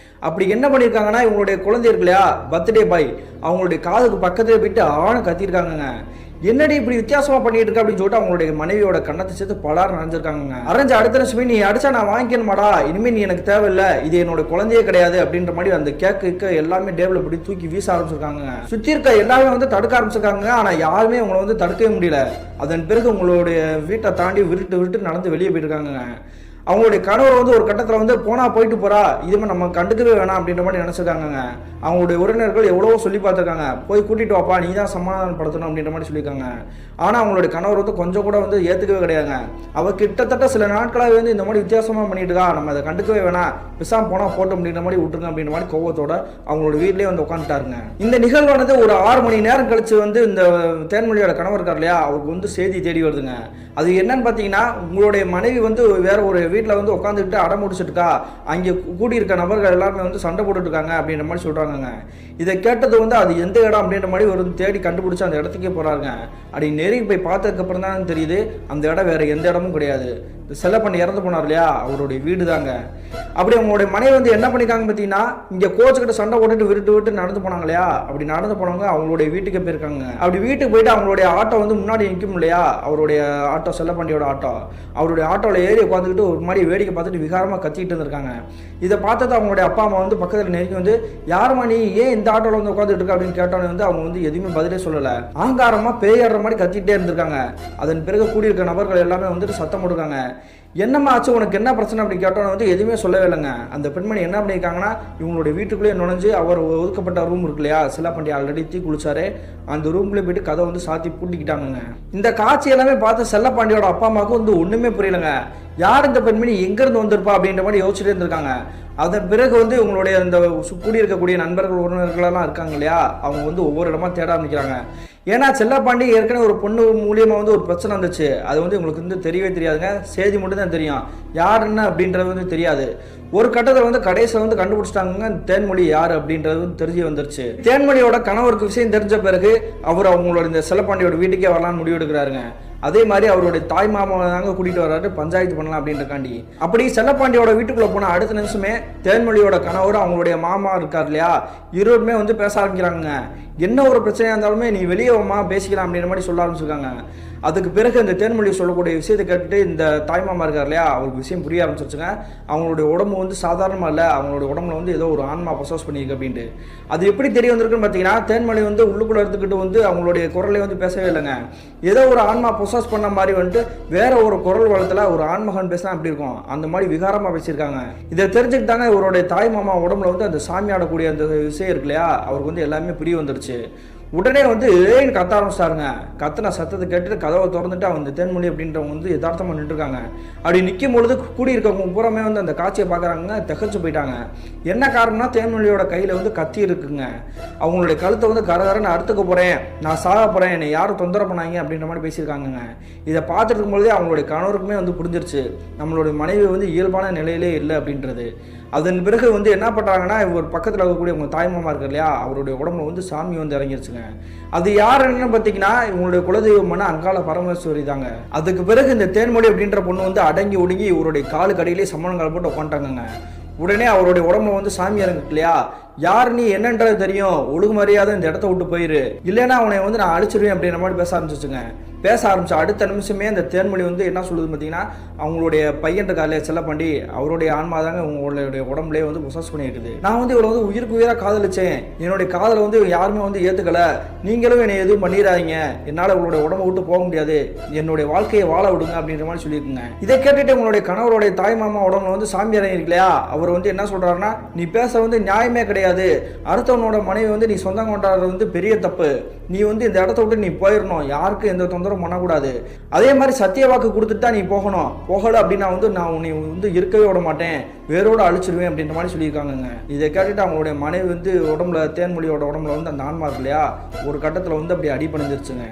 A: அப்படி என்ன பண்ணியிருக்காங்கன்னா, இவங்களுடைய குழந்தை இருக்கு இல்லையா, பர்த்டே பாய், அவங்களுடைய காதுக்கு பக்கத்துல போயிட்டு ஆணை கத்திருக்காங்க. என்னடி இப்படி வித்தியாசமா பண்ணிட்டு இருக்க அப்படின்னு சொல்லிட்டு அவங்களுடைய மனைவியோட கண்ணத்தை சேர்த்து பலார் நினைஞ்சிருக்காங்க. அரைஞ்ச அடுத்த நிமிஷமே நீ அடிச்சா நான் வாங்கிக்கணுமாடா, இனிமே நீ எனக்கு தேவையில்லை, இது என்னோட குழந்தையே கிடையாது அப்படின்ற மாதிரி அந்த கேக்கு எல்லாமே டேபிள் இப்படி தூக்கி வீச ஆரம்பிச்சிருக்காங்க. சுத்தி இருக்க எல்லாமே வந்து தடுக்க ஆரம்பிச்சிருக்காங்க. ஆனா யாருமே உங்களை வந்து தடுக்கவே முடியல. அதன் பிறகு உங்களுடைய வீட்டை தாண்டி விட்டு நடந்து வெளியே போயிருக்காங்க. அவங்களுடைய கணவர் வந்து ஒரு கட்டத்தில் வந்து போயிட்டு போறா, இதுமே நம்ம கண்டுக்கவே வேணாம் அப்படின்ற மாதிரி நினைச்சிருக்காங்க. அவங்களுடைய உறவினர்கள் எவ்வளவோ சொல்லி பார்த்துருக்காங்க, போய் கூட்டிட்டு வாப்பா, நீ தான் சமாதானப்படுத்தணும் அப்படின்ற மாதிரி சொல்லியிருக்காங்க. ஆனால் அவங்களுடைய கணவர் வந்து கொஞ்சம் கூட வந்து ஏற்றுக்கவே கிடையாதுங்க. அவள் கிட்டத்தட்ட சில நாட்களாகவே வந்து இந்த மாதிரி வித்தியாசமாக பண்ணிட்டு இருக்கா, நம்ம அதை கண்டுக்கவே வேணாம், பிசாம போனால் போட்டோம் அப்படின்ற மாதிரி விட்டுருங்க அப்படின்ற மாதிரி கோவத்தோட அவங்களோட வீட்லேயே வந்து உட்காந்துட்டாருங்க. இந்த நிகழ்வானது ஒரு 6 மணி நேரம் கழிச்சு வந்து இந்த தேன்மொழியோட கணவர் இருக்கார் இல்லையா, அவருக்கு வந்து செய்தி தேடி வருதுங்க. அது என்னன்னு பார்த்தீங்கன்னா, உங்களுடைய மனைவி வந்து வேற ஒரு வீட்டில் வந்து உட்காந்துக்கிட்டு அடம் முடிச்சுட்டுக்கா, அங்கே கூடியிருக்க நபர்கள் எல்லாருமே வந்து சண்டை போட்டுட்டு இருக்காங்க அப்படின்ற மாதிரி சொல்கிறாங்க. இதை கேட்டது வந்து அது எந்த இடம் அப்படின்ற மாதிரி ஒரு தேடி கண்டுபிடிச்சு அந்த இடத்துக்கே போகிறாங்க. அப்படி நெருங்கி போய் பார்த்ததுக்கப்புறம் தான் தெரியுது அந்த இடம் வேற எந்த இடமும் கிடையாது, செல்ல பண்ணி இறந்து போனார் இல்லையா, அவருடைய வீடு தாங்க. அப்படி அவங்களுடைய மனைவி வந்து என்ன பண்ணிக்காங்க பார்த்தீங்கன்னா, இங்கே கோச்சுக்கிட்ட சண்டை போட்டுட்டு விட்டு நடந்து போனாங்க இல்லையா, அப்படி நடந்து போனவங்க அவங்களுடைய வீட்டுக்கு போயிருக்காங்க. அப்படி வீட்டுக்கு போயிட்டு அவங்களுடைய ஆட்டோ வந்து முன்னாடி நிற்கும் இல்லையா, அவருடைய ஆட்டோ, செல்லப்பண்டியோட ஆட்டோ, அவருடைய ஆட்டோவில் ஏறி உட்காந்துக்கிட்டு ஒரு மாதிரி வேடிக்கை பார்த்துட்டு விகாரமாக கத்திட்டு இருந்திருக்காங்க. இதை பார்த்தது அவங்களுடைய அப்பா அம்மா வந்து பக்கத்தில் நெருங்கி வந்து, யாருமா நீ, ஏன் இந்த ஆட்டோவில் வந்து உட்காந்துட்டு இருக்க அப்படின்னு கேட்டோன்னு வந்து அவங்க வந்து எதுவுமே பதிலே சொல்லலை. ஆங்காரமாக பேயாடுற மாதிரி கத்திட்டே இருந்திருக்காங்க. அதன் பிறகு கூடியிருக்க நபர்கள் எல்லாமே வந்துட்டு சத்தம் போட்டுருக்காங்க. என்னம்மா ஆச்சு, உனக்கு என்ன பிரச்சனை அப்படி கேட்டோன்னு வந்து எதுவுமே சொல்லவே இல்லைங்க. அந்த பெண்மணி என்ன பண்ணியிருக்காங்கன்னா, இவங்களுடைய வீட்டுக்குள்ளேயே நுழைஞ்சு அவர் ஒதுக்கப்பட்ட ரூம் இருக்கு இல்லையா, செல்லாப்பண்டி ஆல்ரெடி தீ குளிச்சாரு, அந்த ரூம்லேயே போயிட்டு கதை வந்து சாத்தி பூட்டிக்கிட்டாங்க. இந்த காட்சி எல்லாமே பார்த்து செல்லப்பாண்டியோட அப்பா அம்மாவுக்கு வந்து ஒன்றுமே புரியலைங்க. யார் இந்த பெண்மணி, எங்கேருந்து வந்திருப்பா அப்படின்ற மாதிரி யோசிச்சுட்டே இருந்திருக்காங்க. அதன் பிறகு வந்து உங்களுடைய இந்த கூடியிருக்கக்கூடிய நண்பர்கள் உறவினர்களெல்லாம் இருக்காங்க இல்லையா, அவங்க வந்து ஒவ்வொரு இடமா தேட ஆரம்பிக்கிறாங்க. ஏன்னா செல்லப்பாண்டி ஏற்கனவே ஒரு பொண்ணு மூலியமாக வந்து ஒரு பிரச்சனை வந்துச்சு, அது வந்து உங்களுக்கு வந்து தெரியவே தெரியாதுங்க, செய்தி மட்டும் தான் தெரியும், யார் என்ன அப்படின்றது வந்து தெரியாது. ஒரு கட்டத்தில் வந்து கடைசியில் வந்து கண்டுபிடிச்சிட்டாங்க தேன்மொழி யார் அப்படின்றது வந்து தெரிஞ்சு வந்துருச்சு. தேன்மொழியோட கணவருக்கு விஷயம் தெரிஞ்ச பிறகு அவர் அவங்களோட இந்த செல்லப்பாண்டியோட வீட்டுக்கே வரலான்னு முடிவு எடுக்கிறாருங்க. அதே மாதிரி அவருடைய தாய் மாமாவை தாங்க கூட்டிட்டு வர்றாரு, பஞ்சாயத்து பண்ணலாம் அப்படின்றக்காண்டி. அப்படி செல்லப்பாண்டியோட வீட்டுக்குள்ள போன அடுத்த நிமிஷமே தேன்மொழியோட கணவர் அவங்களுடைய மாமா இருக்கார் இல்லையா, இருவருமே வந்து பேச ஆரம்பிக்கிறாங்க. என்ன ஒரு பிரச்சனையா இருந்தாலுமே நீ வெளியே வாமா பேசிக்கலாம் அப்படின்ற மாதிரி சொல்ல ஆரம்பிச்சிருக்காங்க. அதுக்கு பிறகு இந்த தேன்மொழி சொல்லக்கூடிய விஷயத்தை கேட்டுட்டு இந்த தாய்மாமா இருக்கார் இல்லையா, அவருக்கு விஷயம் புரிய ஆரம்பிச்சிருச்சுங்க. அவங்களுடைய உடம்பு வந்து சாதாரணமாக இல்லை, அவங்களுடைய உடம்புல வந்து ஏதோ ஒரு ஆன்மா பொசஸ் பண்ணியிருக்கு அப்படின்ட்டு. அது எப்படி தெரிய வந்திருக்குன்னு பார்த்தீங்கன்னா, தேன்மொழி வந்து உள்ளுக்குள்ளே எடுத்துக்கிட்டு வந்து அவங்களுடைய குரலை வந்து பேசவே இல்லைங்க. ஏதோ ஒரு ஆன்மா பொசஸ் பண்ண மாதிரி வந்துட்டு வேற ஒரு குரல் வளத்தில் ஒரு ஆண்மகன் பேசினா எப்படி இருக்கும், அந்த மாதிரி விகாரமாக பேசியிருக்காங்க. இதை தெரிஞ்சுக்கிட்டாங்க இவருடைய தாய் மாமா உடம்புல வந்து அந்த சாமி ஆடக்கூடிய அந்த விஷயம் இருக்கு இல்லையா, அவருக்கு வந்து எல்லாமே புரிய வந்துருச்சு. உடனே வந்து ஏன்னு கத்த ஆரம்பிச்சிட்டாருங்க. கத்தின சத்தத்தை கேட்டுட்டு கதவை திறந்துட்டு அவங்க தேன்மொழி அப்படின்றவங்க வந்து யதார்த்தமாக நின்றுருக்காங்க. அப்படி நிற்கும் பொழுது கூடியிருக்கவங்க பூராமே வந்து அந்த காட்சியை பார்க்குறாங்க, திகச்சு போயிட்டாங்க. என்ன காரணம்னா, தேன்மொழியோட கையில் வந்து கத்தி இருக்குங்க. அவங்களுடைய கழுத்தை வந்து கரகரன்னு அறுத்துக்க போகிறேன், நான் சாக போகிறேன், என்னை யாரும் தொந்தரவு பண்ணாங்க அப்படின்ற மாதிரி பேசியிருக்காங்க. இதை பார்த்துட்டு இருக்கும்பொழுதே அவங்களுடைய கணவருக்குமே வந்து புரிஞ்சிருச்சு நம்மளுடைய மனைவி வந்து இயல்பான நிலையிலே இல்லை அப்படின்றது. அதன் பிறகு வந்து என்ன பண்ணுறாங்கன்னா, ஒரு பக்கத்தில் இருக்கக்கூடிய உங்கள் தாய்மாமா இருக்கார் இல்லையா, அவருடைய உடம்புல வந்து சாமி வந்து இறங்கிருச்சுங்க. அது யாருன்னு பார்த்தீங்கன்னா, இவங்களுடைய குலதெய்வமான அங்காள பரமேஸ்வரி தாங்க. அதுக்கு பிறகு இந்த தேன்மொழி அப்படின்ற பொண்ணு வந்து அடங்கி ஒடுங்கி இவருடைய காலு கடையிலே சம்மணங்கால் போட்டு உட்காந்துட்டாங்க. உடனே அவருடைய உடம்புல வந்து சாமி இறங்கிட்டு இல்லையா, யார் நீ என்னன்றது தெரியும், ஒழுங்கு மரியாதை இந்த இடத்த விட்டு போயிரு, இல்லைன்னா அவனை வந்து நான் அழிச்சிருவேன் அப்படின்ற மாதிரி பேச ஆரம்பிச்சிச்சுங்க. பேச ஆரம்பிச்ச அடுத்த நிமிஷமே அந்த தேன்மொழி வந்து என்ன சொல்லுது பார்த்தீங்கன்னா, அவங்களுடைய பையன் இருக்காலே செல்லப்பாண்டி, அவருடைய ஆன்மா தாங்க உங்களுடைய உடம்புலேயே வந்து பொசஸ் பண்ணியிருக்குது. நான் வந்து இவ்வளோ வந்து உயிருக்கு உயிராக காதலிச்சேன், என்னுடைய காதலை வந்து யாருமே வந்து ஏற்றுக்கல, நீங்களும் என்னை எதுவும் பண்ணிடாதீங்க, என்னால் உங்களுடைய உடம்பை விட்டு போக முடியாது, என்னுடைய வாழ்க்கையை வாழ விடுங்க அப்படின்ற மாதிரி சொல்லியிருக்குங்க. இதை கேட்டுட்டு உங்களுடைய கணவருடைய தாய் மாமா உடம்புல வந்து சாமி இறங்கி இல்லையா, அவர் வந்து என்ன சொல்றாருன்னா, நீ பேச வந்து நியாயமே கிடையாது, அடுத்தவனோட மனைவி வந்து நீ சொந்தம் கொண்டாடுறது வந்து பெரிய தப்பு, நீ வந்து இந்த இடத்த விட்டு நீ போயிடணும், யாருக்கு எந்த தொந்தரவும் பண்ணக்கூடாது, அதே மாதிரி சத்திய வாக்கு கொடுத்துட்டு தான் நீ போகணும், போகல அப்படின்னா வந்து நான் உன்னை வந்து இருக்கவே விட மாட்டேன், வேரோட அழிச்சிருவேன் அப்படின்ற மாதிரி சொல்லியிருக்காங்க. இதை கேட்டுட்டு அவங்களுடைய மனைவி வந்து உடம்புல தேன்மொழியோட உடம்புல வந்து அந்த ஆன்மா இருக்கு இல்லையா, ஒரு கட்டத்தில் வந்து அப்படி அடிபணிஞ்சிருச்சுங்க.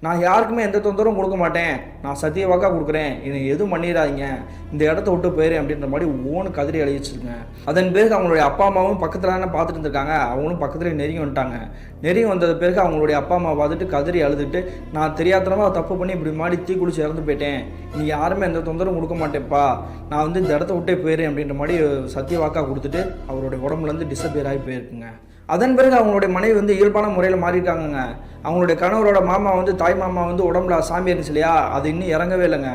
A: நான் யாருக்குமே எந்த தொந்தரவும் கொடுக்க மாட்டேன், நான் சத்திய வாக்கா கொடுக்குறேன், என்னை எதுவும் பண்ணிடாதீங்க, இந்த இடத்த விட்டு போயிரு அப்படின்ற மாதிரி ஓன்னு கதறி அழிச்சிருங்க. அதன் பிறகு அவங்களுடைய அப்பா அம்மாவும் பக்கத்தில் தானே பார்த்துட்டு இருந்திருக்காங்க, அவங்களும் பக்கத்துலேயே நெருங்கி வந்துட்டாங்க. நெருங்கி வந்தது பிறகு அவங்களுடைய அப்பா அம்மா பார்த்துட்டு கதறி அழுதுட்டு, நான் தெரியாதனமா தப்பு பண்ணி இப்படி மாடி தீ குளிச்சு இறந்து போயிட்டேன், நீ யாருமே எந்த தொந்தரவும் கொடுக்க மாட்டேப்பா, நான் வந்து இந்த இடத்த விட்டே போயிடுறேன் அப்படின்ற மாதிரி சத்திய வாக்கா கொடுத்துட்டு அவருடைய உடம்புலேருந்து டிஸப்பியர் ஆகி போயிருக்குங்க. அதன் பிறகு அவங்களுடைய மனைவி வந்து இயல்பான முறையில் மாறியிருக்காங்க. அவங்களுடைய கணவரோட மாமா வந்து தாய் மாமா வந்து உடம்புல சாமி இருந்துச்சு இல்லையா, அது இன்னும் இறங்கவே இல்லைங்க.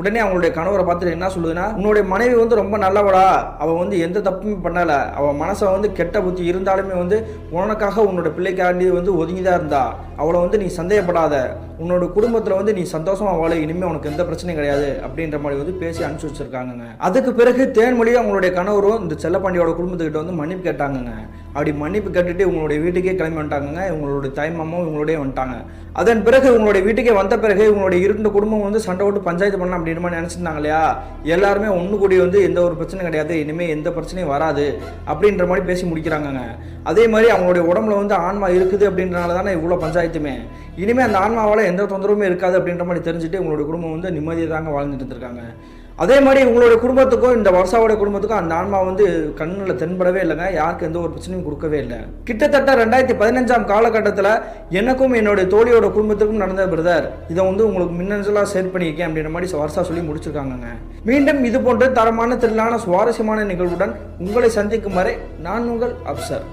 A: உடனே அவங்களுடைய கணவரை பார்த்துட்டு என்ன சொல்லுதுன்னா, உன்னுடைய மனைவி வந்து ரொம்ப நல்லவளா, அவள் வந்து எந்த தப்புமே பண்ணலை, அவள் மனசை வந்து கெட்ட புத்தி இருந்தாலுமே வந்து உனக்காக உன்னோட பிள்ளைக்காண்டி வந்து ஒதுங்கி தான் இருந்தா, அவளை வந்து நீ சந்தேகப்படாத, உன்னோட குடும்பத்தில் வந்து நீ சந்தோஷமா வாழ, இனிமேல் உனக்கு எந்த பிரச்சனையும் கிடையாது அப்படின்ற மாதிரி வந்து பேசி அனுப்பிச்சு வச்சிருக்காங்க. அதுக்கு பிறகு தேன்மொழியும் அவங்களுடைய கணவரும் இந்த செல்லப்பாண்டியோட குடும்பத்துக்கிட்ட வந்து மன்னிப்பு கேட்டாங்க. அப்படி மன்னிப்பு கேட்டுட்டு உங்களுடைய வீட்டுக்கே கிளம்பி வந்துட்டாங்க. இவங்களுடைய தாய்மாமாவும் இவங்களோடய வந்துட்டாங்க. அதன் பிறகு உங்களுடைய வீட்டுக்கே வந்த பிறகு உங்களுடைய இருந்த குடும்பம் வந்து சண்டை விட்டு பஞ்சாயத்து பண்ணலாம் அப்படின்ற மாதிரி நினைச்சிருந்தாங்க இல்லையா, எல்லாருமே ஒன்று கூடி வந்து எந்த ஒரு பிரச்சனையும் கிடையாது, இனிமேல் எந்த பிரச்சனையும் வராது அப்படின்ற மாதிரி பேசி முடிக்கிறாங்க. அதே மாதிரி அவங்களுடைய உடம்புல வந்து ஆன்மா இருக்குது அப்படின்றனால தானே இவ்வளோ பஞ்சாயத்துமே, இனிமேல் அந்த ஆன்மாவால் எந்த தொந்தரவுமே இருக்காது அப்படின்ற மாதிரி தெரிஞ்சுட்டு உங்களுடைய குடும்பம் வந்து நிம்மதியாக தாங்க வாழ்ந்துட்டு இருக்காங்க. அதே மாதிரி உங்களுடைய குடும்பத்துக்கும் இந்த வருஷாவோட குடும்பத்துக்கும் அந்த ஆன்மா வந்து கண்ணில் தென்படவே இல்லைங்க, யாருக்கு எந்த ஒரு பிரச்சனையும் கொடுக்கவே இல்லை. கிட்டத்தட்ட 2015 காலகட்டத்தில் எனக்கும் என்னுடைய தோழியோட குடும்பத்துக்கும் நடந்த பிரதர், இதை வந்து உங்களுக்கு மின்னஞ்சலாக ஷேர் பண்ணியிருக்கேன் அப்படின்ற மாதிரி வருஷா சொல்லி முடிச்சிருக்காங்க. மீண்டும் இது போன்ற தரமான திரளான சுவாரஸ்யமான நிகழ்வுடன் உங்களை சந்திக்கும் வரை நான் உங்கள் அப்சர்.